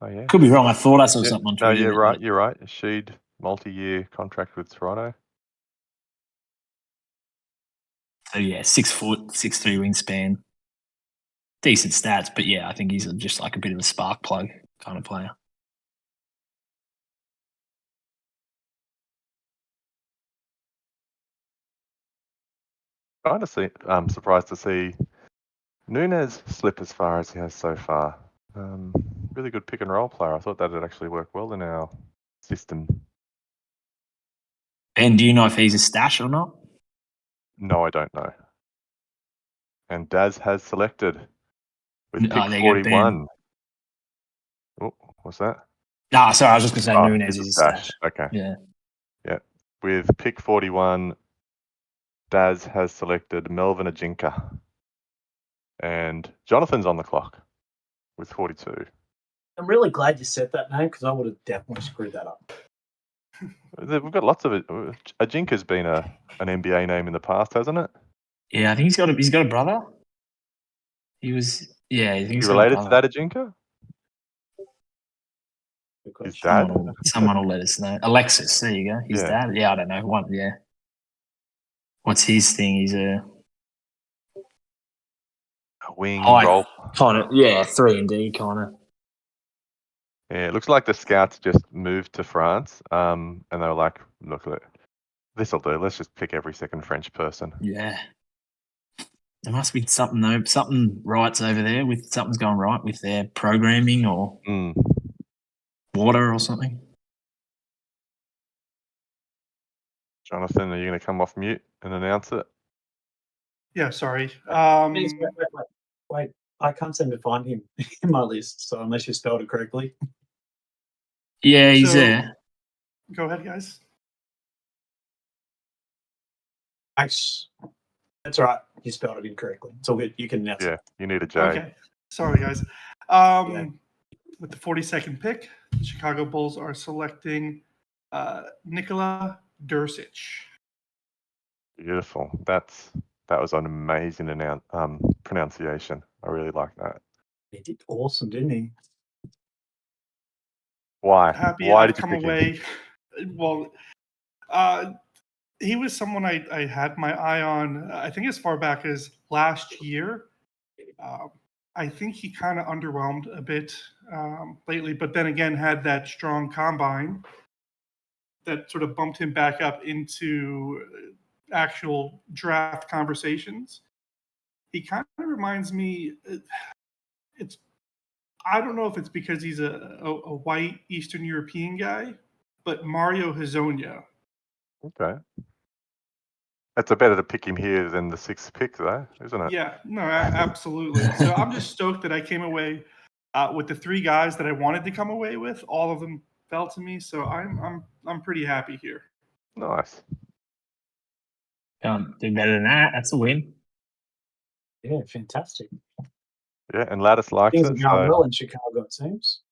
Oh yeah. Could be wrong. I thought I saw Yeah. something on No, Twitter. yeah, right. You're right. Sheed, multi-year contract with Toronto. So yeah, 6 foot, 6'3" wingspan. Decent stats, but yeah, I think he's just like a bit of a spark plug kind of player. Honestly, I'm surprised to see Nunez slip as far as he has so far. Really good pick and roll player. I thought that would actually work well in our system. Ben, do you know if he's a stash or not? No, I don't know. And Daz has selected with Oh, pick there you go, Ben. 41. Oh, what's that? No, sorry, I was just going to say Oh, Nunez it's is a stash. Okay. Yeah. Yeah. With pick 41, Daz has selected Melvin Ajinka. And Jonathan's on the clock with 42. I'm really glad you said that name because I would have definitely screwed that up. We've got lots of it. Ajinka's been an NBA name in the past, hasn't it? Yeah, I think he's got a brother. He was, yeah, I think Is he's he got a related to brother. that Ajinka? Because His dad? Someone will let us know. Alexis, there you go. His Yeah. dad. Yeah, I don't know. Yeah. What's his thing? He's a Wing high roll. kind of, yeah, 3-and-D kind of. Yeah, it looks like the scouts just moved to France, and they were like, "Look, this'll do. Let's just pick every second French person." Yeah. There must be something though. Something right's over there with something's going right with their programming or water or something. Jonathan, are you going to come off mute and announce it? Yeah, sorry. wait, I can't seem to find him in my list. So unless you spelled it correctly, Yeah, he's So- there. Go ahead, guys. that's all right. You spelled it incorrectly. It's all good. You can announce Yeah, it. you need a J. Okay. Sorry, guys. Yeah. With the 42nd pick, the Chicago Bulls are selecting Nikola Dursic. Beautiful. That was an amazing pronunciation. I really like that. He did awesome, didn't he? Why? Happy Why I've did you come pick him? away. Well, he was someone I had my eye on, I think as far back as last year. I think he kind of underwhelmed a bit lately, but then again had that strong combine that sort of bumped him back up into actual draft conversations. He kind of reminds me. I don't know if it's because he's a white Eastern European guy, but Mario Hezonja. Okay. It's a better to pick him here than the 6th pick, though, isn't it? Yeah, no, absolutely. So I'm just stoked that I came away with the 3 guys that I wanted to come away with. All of them fell to me, so I'm pretty happy here. Nice. Can't do better than that. That's a win. Yeah, fantastic. Yeah, and Lattice likes Things are it. going So well in Chicago, it seems.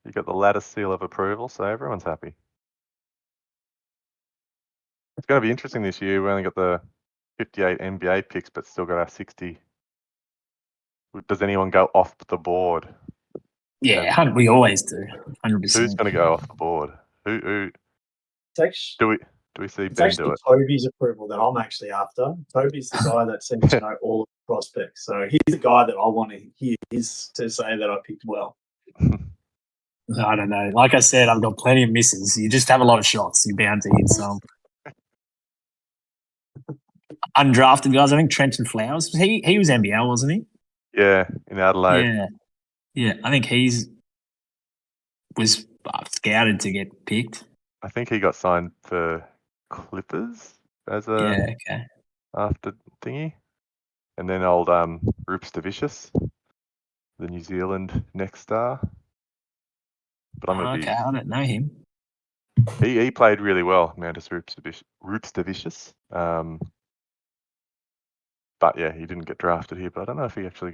you got the Lattice seal of approval, so everyone's happy. It's going to be interesting this year. We only got the 58 NBA picks, but still got our 60. Does anyone go off the board? Yeah, we always do. 100%. Who's going to go off the board? Who It's actually, do we see it's Ben actually do it? Toby's approval that I'm actually after. Toby's the guy that seems to know all of the prospects. So he's the guy that I want to hear is to say that I picked well. I don't know. Like I said, I've got plenty of misses. You just have a lot of shots. You're bound to hit some. Undrafted guys. I think Trenton Flowers. He was NBL, wasn't he? Yeah, in Adelaide. Yeah. I think was scouted to get picked. I think he got signed for Clippers as a Okay. after thingy, and then old Roops Davicius, the New Zealand next star. But I'm gonna Okay, I don't know him. he played really well, Mantis Roops Davicius. But yeah, he didn't get drafted here. But I don't know if he actually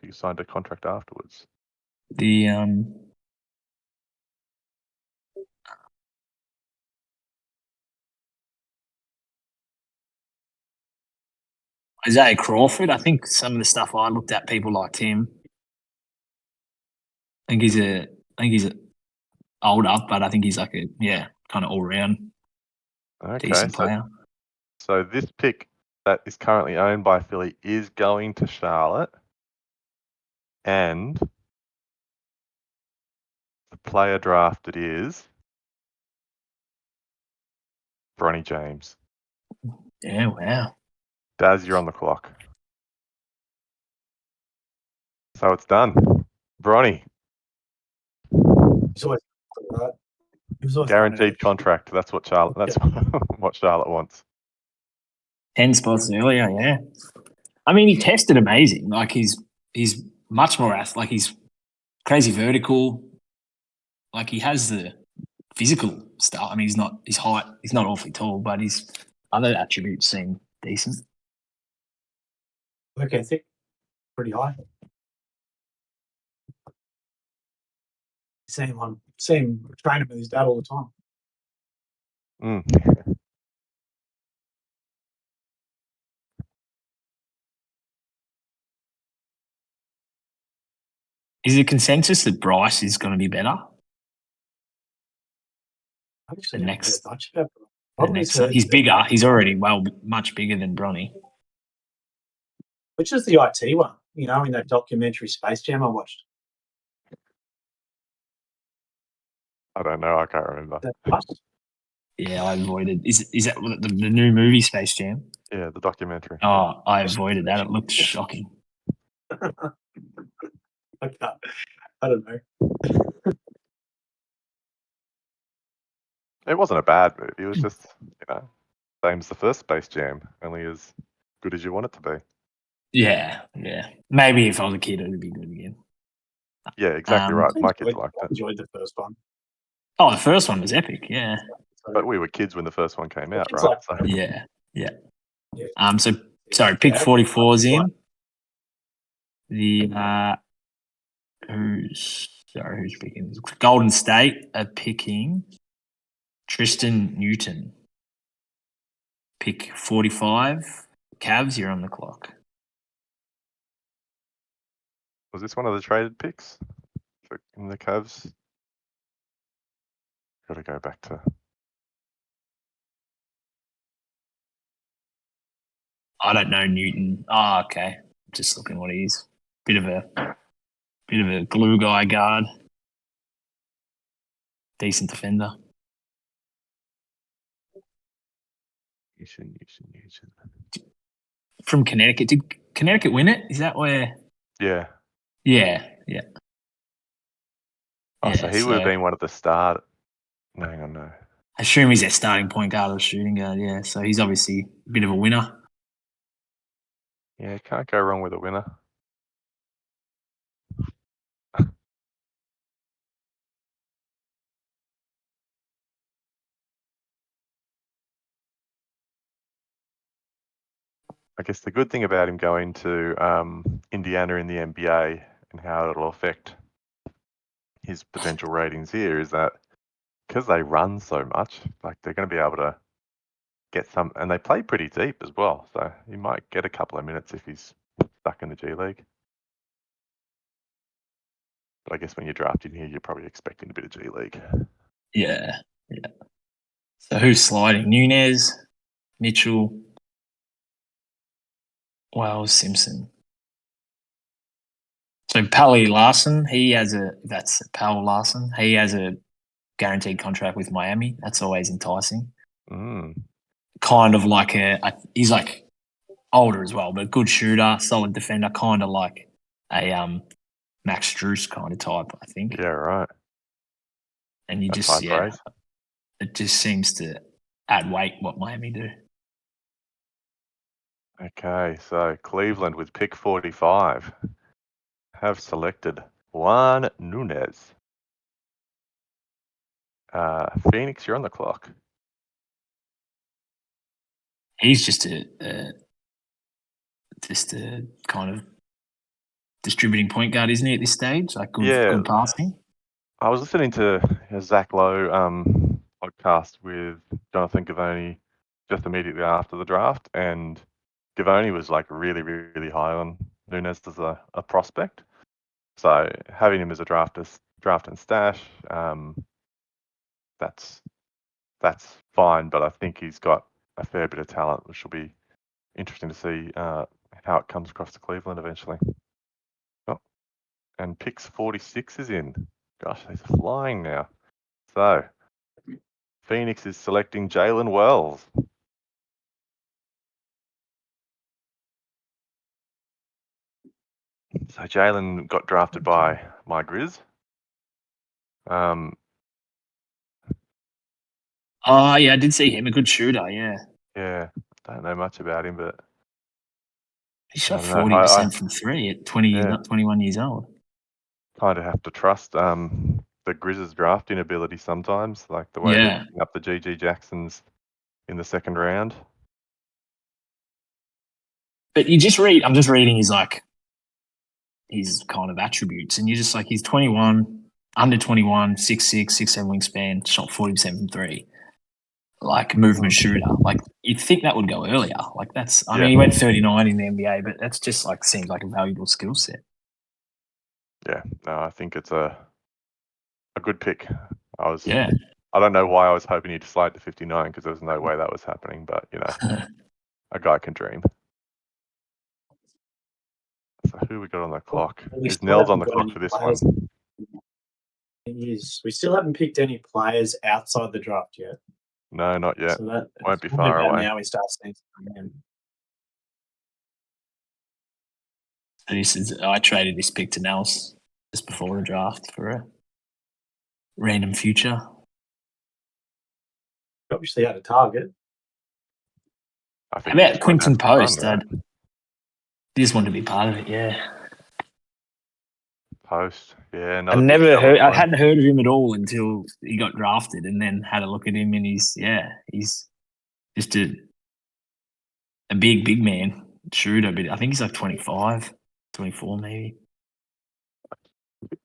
he signed a contract afterwards. The Isaiah Crawford. I think some of the stuff I looked at, people liked him. I think he's older, but I think he's like kind of all round Okay, decent player. So this pick that is currently owned by Philly is going to Charlotte, and the player drafted is Bronny James. Yeah, wow. Daz, you're on the clock. So it's done. Bronny, He's always right. He's always guaranteed contract. That's what Charlotte. That's what Charlotte wants. 10 spots earlier, yeah. I mean, he tested amazing. Like he's much more like he's crazy vertical. Like he has the physical stuff. I mean, his height, he's not awfully tall, but his other attributes seem decent. work ethic, pretty high. See him training with his dad all the time. Mm. Is it consensus that Bryce is going to be better? I've actually The never next- heard much about him. The next one? He's bigger. He's already much bigger than Bronny. Which is the IT one, in that documentary Space Jam I watched. I don't know. I can't remember. That us? Yeah, I avoided. Is that the new movie Space Jam? Yeah, the documentary. Oh, I avoided that. It looked shocking. I don't know. It wasn't a bad movie. It was just, same as the first Space Jam, only as good as you want it to be. Yeah. Maybe if I was a kid, it would be good again. Yeah, exactly right. My kids liked I it. enjoyed the first one. Oh, the first one was epic. Yeah. But we were kids when the first one came out, kids right? like- So, Yeah. Yeah. So sorry, pick 44 is in. The who's picking? Golden State are picking Tristan Newton. Pick 45. Cavs, you're on the clock. was this one of the traded picks in the Cavs? Got to go back to. I don't know Newton. Oh, okay. Just looking what he is. Bit of a glue guy guard. Decent defender. Newton. From Connecticut. Did Connecticut win it? Is that where? Yeah. Yeah. Oh, so he would have been one of the start. No, hang on, no. I assume he's their starting point guard or shooting guard, yeah. So he's obviously a bit of a winner. Yeah, can't go wrong with a winner. I guess the good thing about him going to Indiana in the NBA and how it'll affect his potential ratings here is that because they run so much, like they're going to be able to get some, and they play pretty deep as well. So he might get a couple of minutes if he's stuck in the G League. But I guess when you're drafting here, you're probably expecting a bit of G League. Yeah. So who's sliding? Nunez, Mitchell, Wells, Simpson. So Pally Larson, that's Powell Larson. He has a guaranteed contract with Miami. That's always enticing. Kind of like he's like older as well, but good shooter, solid defender, kind of like a Max Strus kind of type, I think. Yeah, right. And you That's just, high praise. it just seems to add weight what Miami do. Okay, so Cleveland with pick 45 have selected Juan Nunez. Phoenix, you're on the clock. He's just a kind of distributing point guard, isn't he, at this stage? Like good passing. I was listening to a Zach Lowe podcast with Jonathan Gavoni just immediately after the draft, and Gavoni was like really, really high on Nunez as a prospect. So having him as a draft and stash, that's fine. But I think he's got a fair bit of talent, which will be interesting to see how it comes across to Cleveland eventually. Oh, and picks 46 is in. Gosh, he's flying now. So Phoenix is selecting Jalen Wells. So Jalen got drafted by my Grizz. Oh, yeah, I did see him. A good shooter, yeah. Yeah, don't know much about him, but he shot I don't know. 40% from three at 20, Yeah. 21 years old. Kind of have to trust the Grizz's drafting ability sometimes, like the way they're picking up the GG Jacksons in the second round. But I'm just reading his kind of attributes, and you're just like, he's 21, under 21, 6'6", 6'7" wingspan, shot 40% from three. Like movement shooter. Like you'd think that would go earlier. Like I mean, he went 39 in the NBA, but that's just like seems like a valuable skill set. Yeah, no, I think it's a good pick. I don't know why I was hoping he'd slide to 59 because there was no way that was happening, but you know, a guy can dream. So who we got on the clock? Is Nels on the clock for this one? We still haven't picked any players outside the draft yet. No, not yet. So that won't be far away. Now we start seeing something. I traded this pick to Nels just before the draft for a random future. Obviously had a target. How about Quinton Post? I just wanted to be part of it, yeah. Post, yeah. I hadn't heard of him at all until he got drafted, and then had a look at him, and he's just a big man shooter, but I think he's like 25, 24 maybe.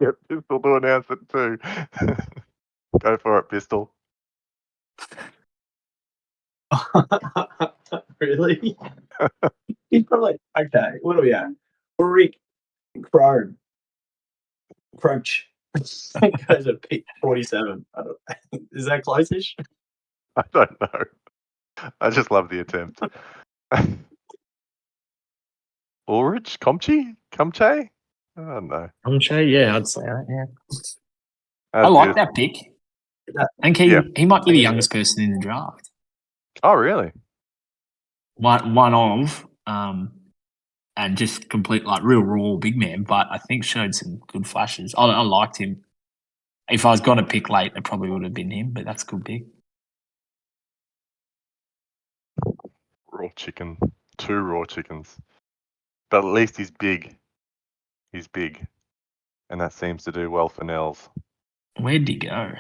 Yep, Pistol to announce it too. Go for it, Pistol. Really? He's probably okay. What are we at? Rick Croach goes at pick 47. Is that close-ish? I don't know. I just love the attempt. Ulrich? Comche? I don't know. Comche, yeah, I'd say that, yeah. I like that pick. I think he might be the youngest person in the draft. Oh, really? One of, and just complete like real raw big man, but I think showed some good flashes. I liked him. If I was going to pick late, it probably would have been him, but that's a good pick. chicken, 2 raw chickens. But at least he's big. He's big. And that seems to do well for Nels. Where'd he go?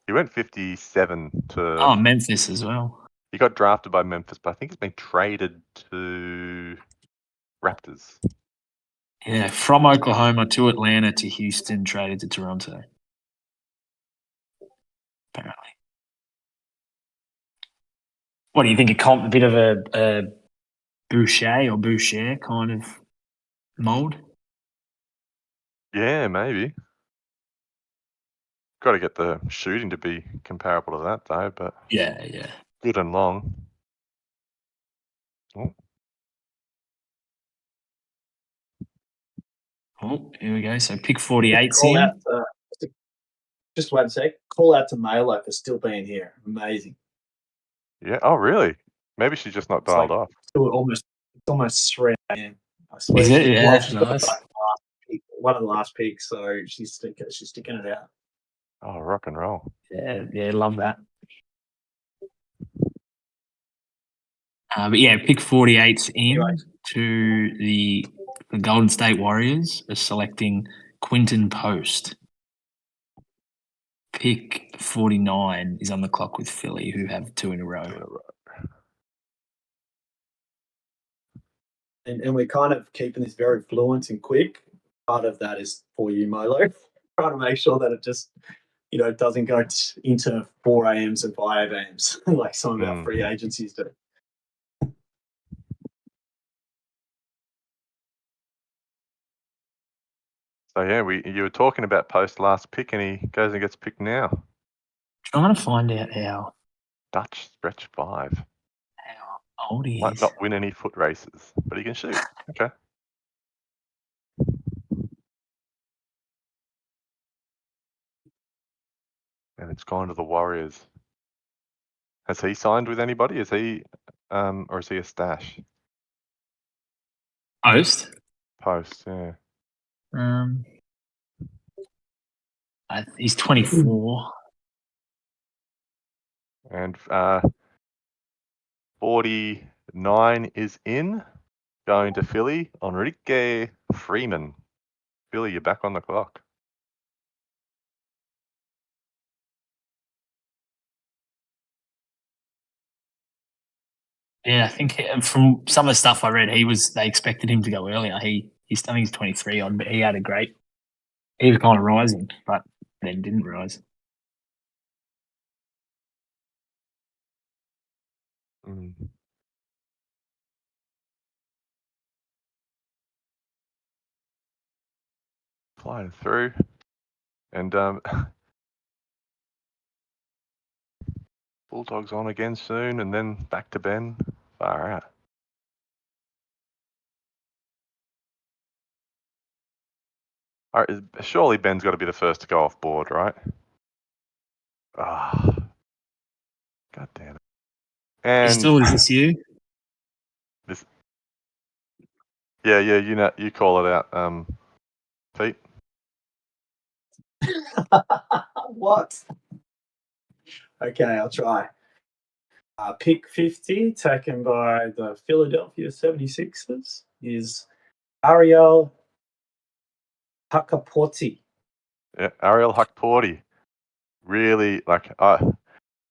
He went 57 to... Oh, Memphis as well. He got drafted by Memphis, but I think he's been traded to Raptors. Yeah, from Oklahoma to Atlanta to Houston, traded to Toronto. Apparently. What do you think? A bit of a Boucher kind of mold? Yeah, maybe. Got to get the shooting to be comparable to that, though, but Yeah. good and long. Oh, Oh, here we go. So pick 48's Call in. out, just one sec. Call out to Melo for still being here. Amazing. yeah. Oh, really? Maybe she's just not It's dialed like off. still almost 3 a.m. I swear. Is it? Yeah, She's got nice. one of the last picks, so she's sticking it out. Oh, rock and roll. Yeah, love that. But yeah, pick 48's in Anyway. to the Golden State Warriors are selecting Quinton Post. Pick 49 is on the clock with Philly, who have 2 in a row. And we're kind of keeping this very fluent and quick. Part of that is for you, Milo. Trying to make sure that it just, doesn't go into 4 a.m.s and 5 a.m.s like some of our free agencies do. So yeah, you were talking about Post last pick, and he goes and gets picked now. Trying to find out how Dutch stretch 5. old he Might is. not win any foot races, but he can shoot. Okay. And it's gone to the Warriors. Has he signed with anybody? Is he, or is he a stash? Post? Post, yeah. He's 24. And 49 is in, going to Philly. Enrique Freeman. Philly, you're back on the clock. Yeah, I think from some of the stuff I read, they expected him to go earlier. I think he's 23 on, but he was kind of rising, but then didn't rise. Flying through. And Bulldogs on again soon, and then back to Ben. Far out. All right, surely Ben's got to be the first to go off board, right? Ah, God damn it! And Is this you? this, yeah, you call it out, Pete. What? Okay, I'll try. Pick 50, taken by the Philadelphia 76ers, is Ariel Hakaporti. Yeah, Ariel Hukporti. Really,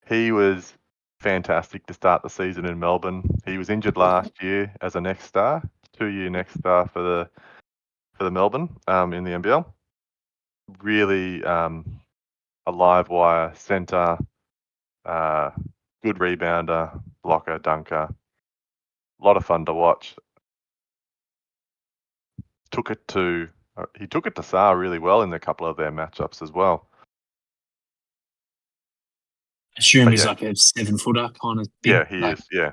he was fantastic to start the season in Melbourne. He was injured last year as a next star, 2-year next star for the Melbourne in the NBL. Really a live wire centre, good rebounder, blocker, dunker. A lot of fun to watch. He took it to Saar really well in a couple of their matchups as well. I assume he's like a 7-footer kind of big. Yeah, he is. Yeah.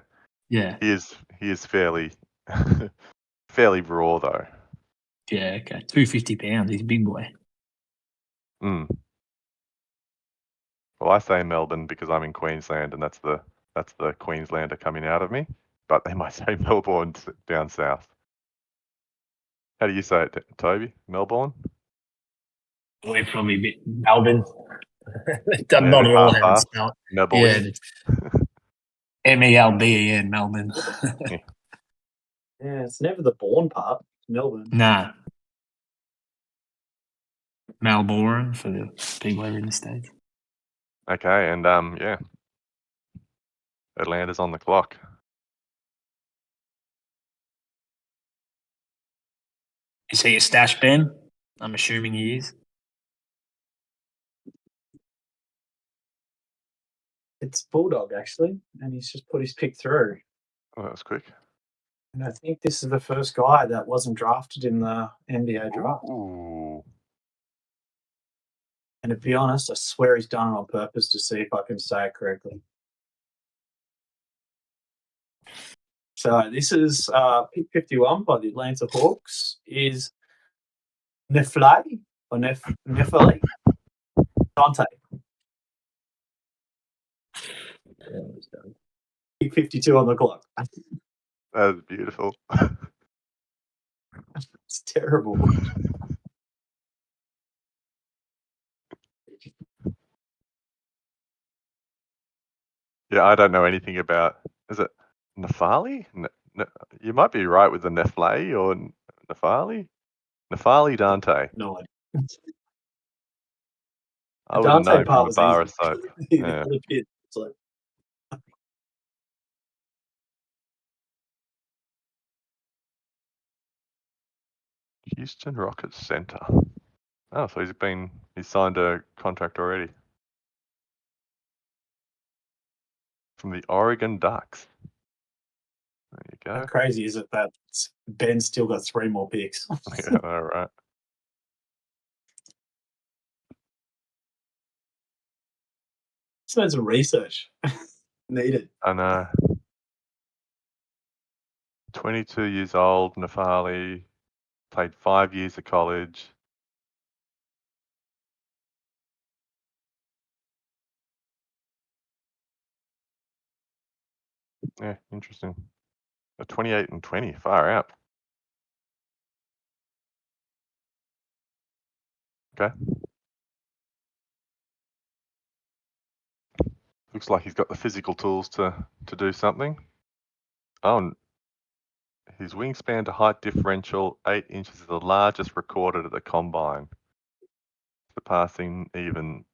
Yeah. He is fairly fairly raw though. Yeah, okay. 250 pounds. He's a big boy. Well, I say Melbourne because I'm in Queensland, and that's the Queenslander coming out of me. But they might say Melbourne down south. How do you say it, Toby? Melbourne? We're probably a bit Melbourne. Not at all how it's spelled. Melbourne. MELBEN, Melbourne. Yeah, it's never the born part. Melbourne. Nah. Melbourne for the people over in the States. Okay, and yeah, Atlanta's on the clock. Is he a stash, Ben? I'm assuming he is. It's Bulldog, actually, and he's just put his pick through. Oh, that was quick. And I think this is the first guy that wasn't drafted in the NBA draft. Ooh. And to be honest, I swear he's done it on purpose to see if I can say it correctly. So this is pick 51 by the Atlanta Hawks is Neflay or Nefali Dante. Pick 52 on the clock. That was beautiful. It's terrible. Yeah, I don't know anything about. Is it Nefali? You might be right with the Neflay or Nefali. Nefali Dante. No idea. I The would have Dante known part from a was bar easy. of soap. The Yeah. other bit, it's like, Houston Rockets center. Oh, so he's signed a contract already from the Oregon Ducks. There you how go. crazy is it that Ben's still got 3 more picks? Yeah, all right. So there's some research needed. I know. 22 years old, Nefali, played 5 years of college. Yeah, interesting. 28 and 20, far out. Okay. Looks like he's got the physical tools to do something. Oh, and his wingspan to height differential, 8 inches, is the largest recorded at the combine, surpassing even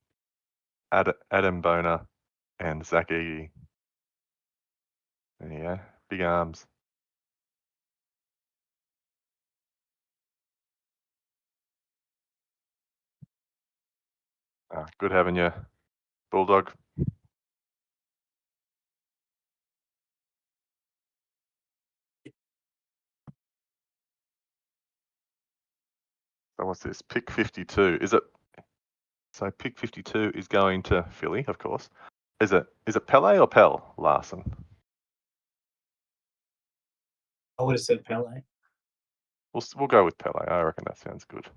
Adam Boner and Zach Eady. Yeah, big arms. Good having you, Bulldog. So what's this? Pick 52. Is it? So pick 52 is going to Philly, of course. Is it Pele or Pell Larson? I would have said Pele. We'll go with Pele. I reckon that sounds good.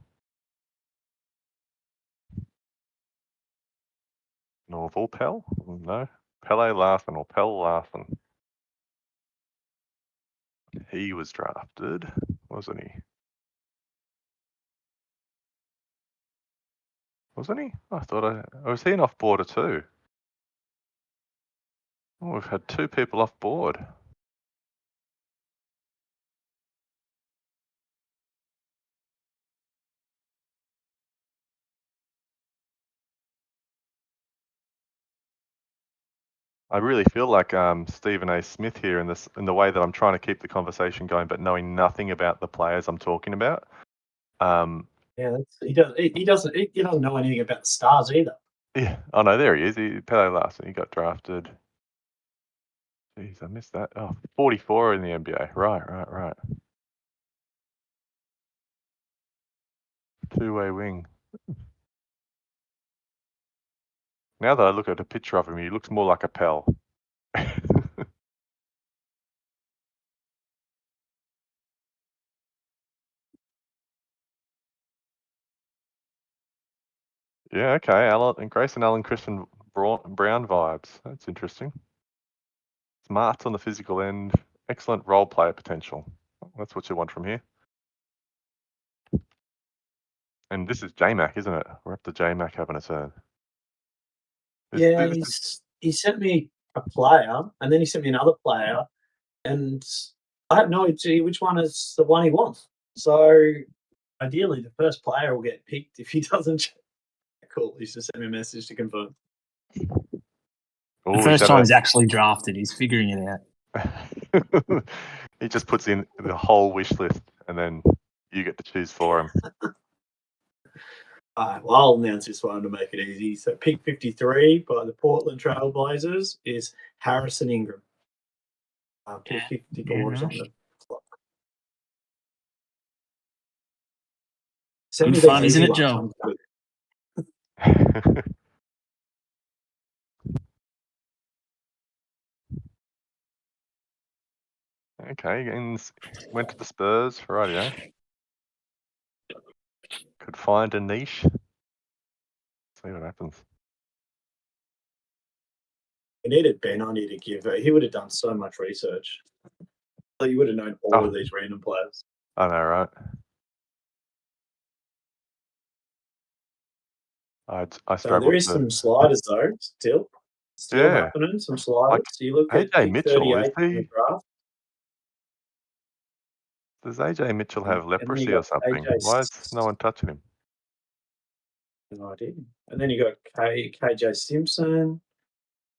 Norval Pell? No. Pele Larson or Pell Larson. He was drafted, wasn't he? Wasn't he? I thought was he an off-boarder too? Oh, we've had 2 people off board. I really feel like Stephen A. Smith here in the way that I'm trying to keep the conversation going, but knowing nothing about the players I'm talking about. Yeah, he doesn't know anything about the Stars either. Yeah. Oh no, there he is. Pele Larson. He got drafted. Jeez, I missed that. Oh, 44 in the NBA. Right. Two-way wing. Now that I look at a picture of him, he looks more like a Pell. Yeah, okay. Grayson Allen Christian Brown vibes. That's interesting. Smarts on the physical end. Excellent role player potential. That's what you want from here. And this is JMac, isn't it? We're up to JMac having a turn. He sent me a player, and then he sent me another player, and I have no idea which one is the one he wants. So ideally, the first player will get picked if he doesn't. Cool. He's just sent me a message to confirm. The first time he's actually drafted, he's figuring it out. He just puts in the whole wish list, and then you get to choose for him. Well, I'll announce this one to make it easy. So pick 53 by the Portland Trail Blazers is Harrison Ingram. Pick 54 is on the clock. Good fun, isn't it, Joe? Okay, and went to the Spurs, rightio. Could find a niche. See what happens. We needed Ben. I need to give. He would have done so much research. He would have known all of these random players. I know, right? I struggled. There is some sliders though. Still happening. Some sliders. Like you look at AJ pick Mitchell, 38 in the draft. Does AJ Mitchell have leprosy got or something? Why is no one touching him? No idea. And then you got KJ Simpson.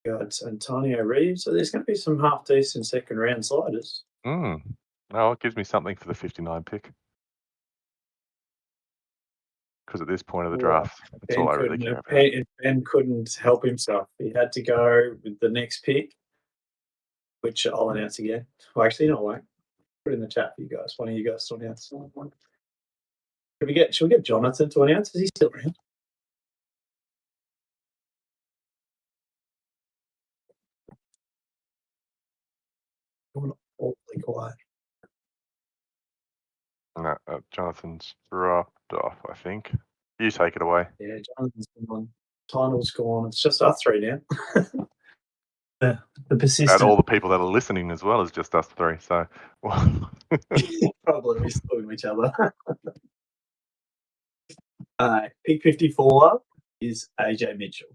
You got Antonio Reeves. So there's going to be some half decent second round sliders. No, it gives me something for the 59 pick. Because at this point of the draft, that's all I really care about. Ben couldn't help himself. He had to go with the next pick, which I'll announce again. Well, actually, no, I won't. Put it in the chat for you guys. One of you guys to announce. Should we get Jonathan to announce? Is he still around? Awfully quiet. No, Jonathan's dropped off, I think. You take it away. Yeah, Jonathan's gone. Tynell's gone. It's just us three now. The persistent. And all the people that are listening as well is just us three. So, probably we're still with each other. Pick 54 is AJ Mitchell.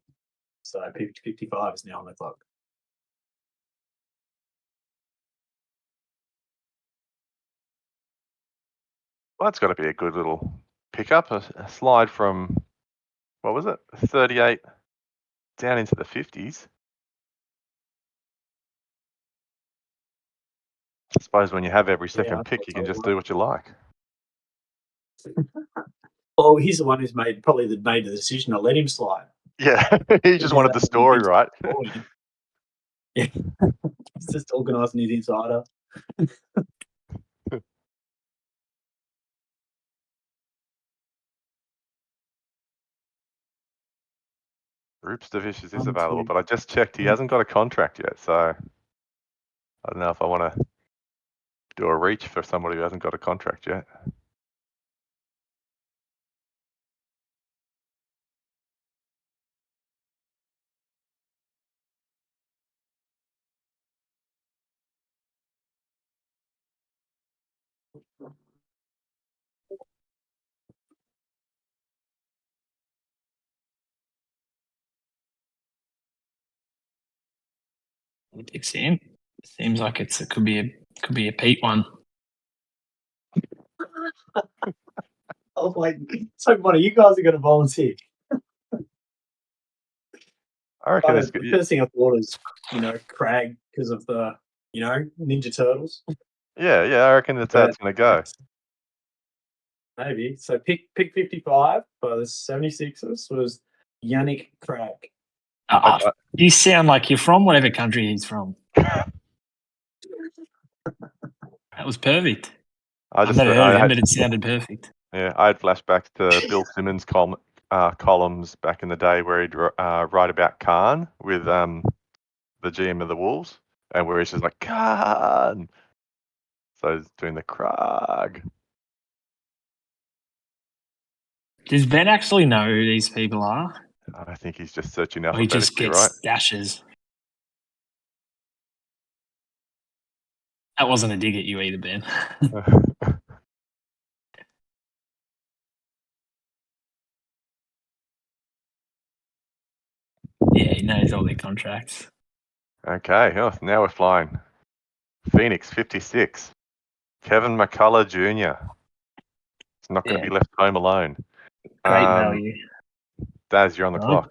So pick 55 is now on the clock. Well, that's got to be a good little pickup. A slide from, what was it, 38 down into the 50s. I suppose when you have every second pick, you can just do what you like. Oh, he's the one who's made the decision to let him slide. Yeah, he just wanted the story, right? Yeah, he's just organising his insider. Roops Davicius is available, but I just checked. He hasn't got a contract yet, so I don't know if I want to do a reach for somebody who hasn't got a contract yet. Picks him. Seems like it could be a Pete one. I was like, so one of you guys are going to volunteer. I reckon it's good. The first thing I thought is, Crag because of the, Ninja Turtles. Yeah, I reckon that's how it's going to go. Maybe. So pick 55 by the 76ers was Yannick Crag. You sound like you're from whatever country he's from. That was perfect. I've never heard of him, but it sounded perfect. Yeah, I had flashbacks to Bill Simmons' columns back in the day where he'd write about Khan with the GM of the Wolves, and where he's just like, Khan! So he's doing the Krag. Does Ben actually know who these people are? I think he's just searching Or he alphabetically, just gets right? dashes. That wasn't a dig at you either, Ben. Yeah, he knows all their contracts. Okay, now we're flying. Phoenix 56. Kevin McCullough Jr. He's not going to Yeah. be left home alone. Great value. Daz, you're on the Right. clock.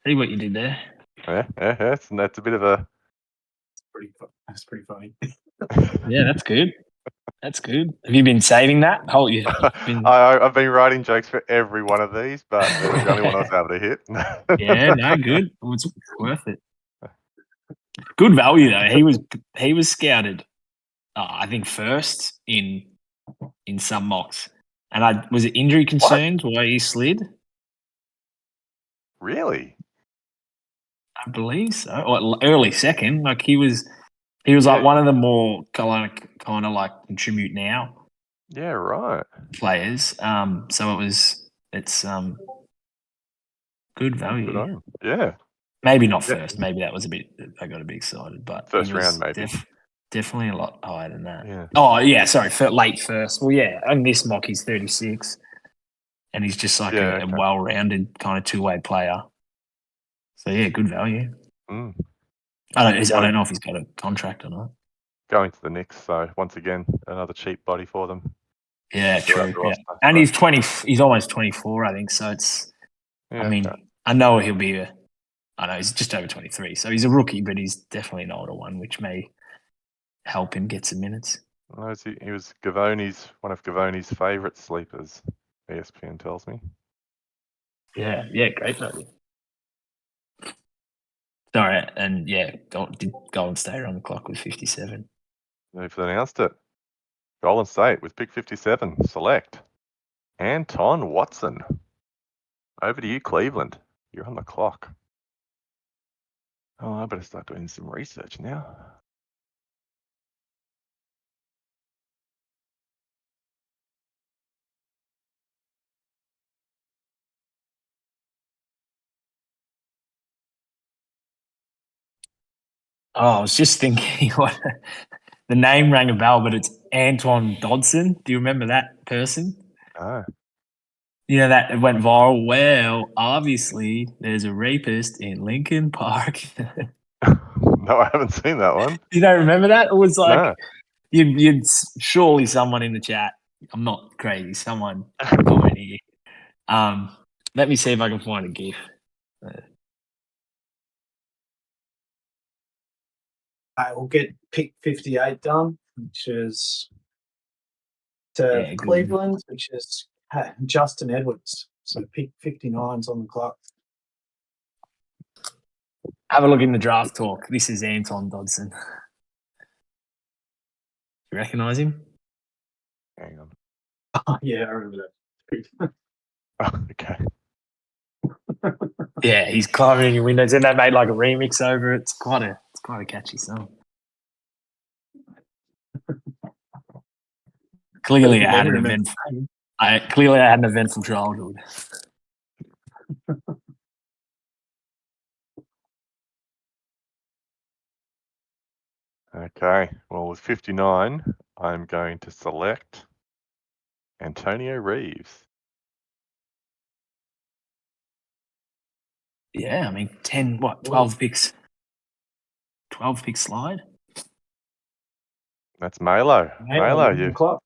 See what you did there. Yeah. That's a bit of a. That's pretty funny. Yeah, that's good. That's good. Have you been saving that? Oh, you've been. I've been writing jokes for every one of these, but it was the only one I was able to hit. Yeah, no, good. It's worth it. Good value though. He was scouted, I think first in some mocks. And was it injury concerns why he slid? Really? I believe so. Or early second. Like he was like one of the more kind of like contribute now Yeah, right. players. So it's good value. Good on him. Yeah. Maybe not Yeah. first. Maybe that was a bit. I got a bit excited, but First he was round, maybe. definitely a lot higher than that. Yeah. Oh yeah, sorry, late first. Well, yeah, on this mock he's 36, and he's just like a well-rounded kind of two-way player. So yeah, good value. Mm. I don't know if he's got a contract or not. Going to the Knicks, so once again, another cheap body for them. Yeah, true. Yeah. Roster, And he's 20. He's almost 24, I think. So it's. Yeah, I mean, I know he'll be I know he's just over 23, so he's a rookie, but he's definitely an older one, which may help him get some minutes. He was one of Gavoni's favourite sleepers. ESPN tells me. Yeah, great value. Sorry, and yeah, Golden State on the clock with 57. They've announced it. Golden State with pick 57. Select Anton Watson. Over to you, Cleveland. You're on the clock. Oh, I better start doing some research now. Oh, I was just thinking what the name rang a bell, but it's Antoine Dodson. Do you remember that person? Ah. You know, that went viral. Well, obviously, there's a rapist in Lincoln Park. No, I haven't seen that one. You don't remember that? It was like, No. you'd surely someone in the chat. I'm not crazy. Someone comment here. Let me see if I can find a GIF. We'll get pick 58 done, which is to Yeah, Cleveland, which is Justin Edwards. So pick 59's on the clock. Have a look in the draft talk. This is Anton Dodson. You recognize him? Hang on. Oh, yeah, I remember that. Oh, okay. Yeah, he's climbing in your windows, and they made like a remix over it. It's quite a catchy song. Clearly, I had an eventful childhood. Okay. Well, with 59, I'm going to select Antonio Reeves. Yeah, I mean, 12 picks. 12 pick slide. That's Melo. Melo, on the clock.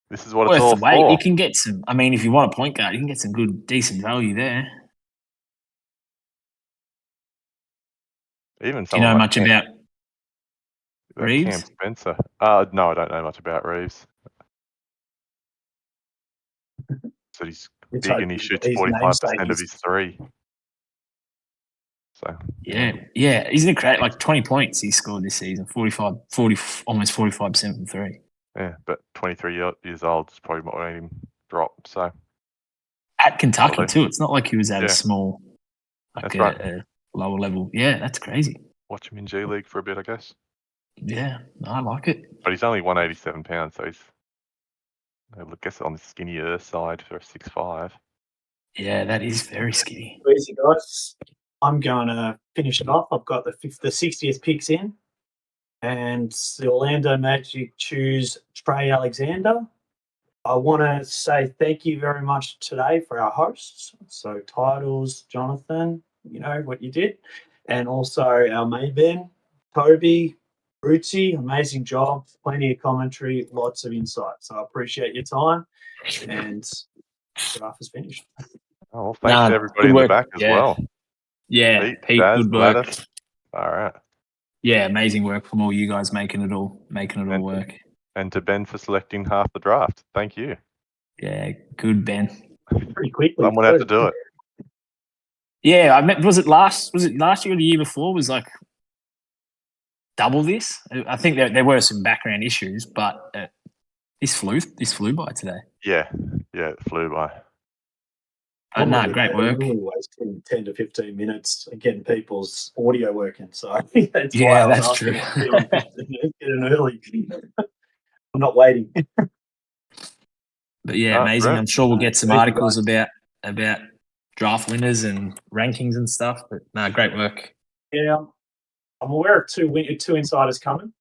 This is what Worth it's all the wait. for. You can get some. I mean, if you want a point guard, you can get some decent value there. Even Do you know someone much about Reeves? Cam Spencer. No, I don't know much about Reeves. So he's big and he shoots 45% of his three. So yeah, isn't it great? Like 20 points he scored this season, 40, almost 45% from three. Yeah, but 23 years old is probably what made him drop. So at Kentucky too. It's not like he was at a small, like a lower level. Yeah, that's crazy. Watch him in G League for a bit, I guess. Yeah, I like it. But he's only 187 pounds, so he's, I guess, on the skinnier side for a 6'5". Yeah, that is very skinny. Easy, guys. I'm going to finish it off. I've got the 60th picks in, and the Orlando Magic choose Trey Alexander. I want to say thank you very much today for our hosts. So Titles, Jonathan, what you did. And also our main Ben, Toby, Rootsy, amazing job, plenty of commentary, lots of insight. So I appreciate your time, and the draft is finished. Oh, well, thanks to everybody good in the work. back as well. Yeah, Pete, Jazz, good work. Gladys. All right. Yeah, amazing work from all you guys making it all work. And to Ben for selecting half the draft. Thank you. Yeah, good Ben. Pretty quickly. Someone had to do it. Yeah, I meant was it last year or the year before was like double this? I think there were some background issues, but this flew by today. Yeah, it flew by. Great work. We waste 10 to 15 minutes getting people's audio working. So I think that's why Yeah, I was that's asking true. to be on 15 minutes, get in early. I'm not waiting. But yeah, amazing. Right. I'm sure we'll get some Thank you, articles guys. about draft winners and rankings and stuff. But great work. Yeah, I'm aware of two insiders coming.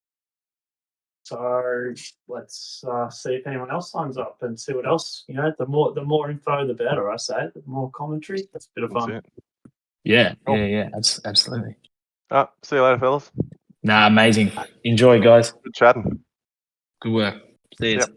So let's see if anyone else signs up and see what else. The more info, the better. I say the more commentary. That's a bit of That's fun. it. Yeah, Cool. yeah, absolutely. See you later, fellas. Amazing. Enjoy, guys. Good chatting. Good work. See you. Yep.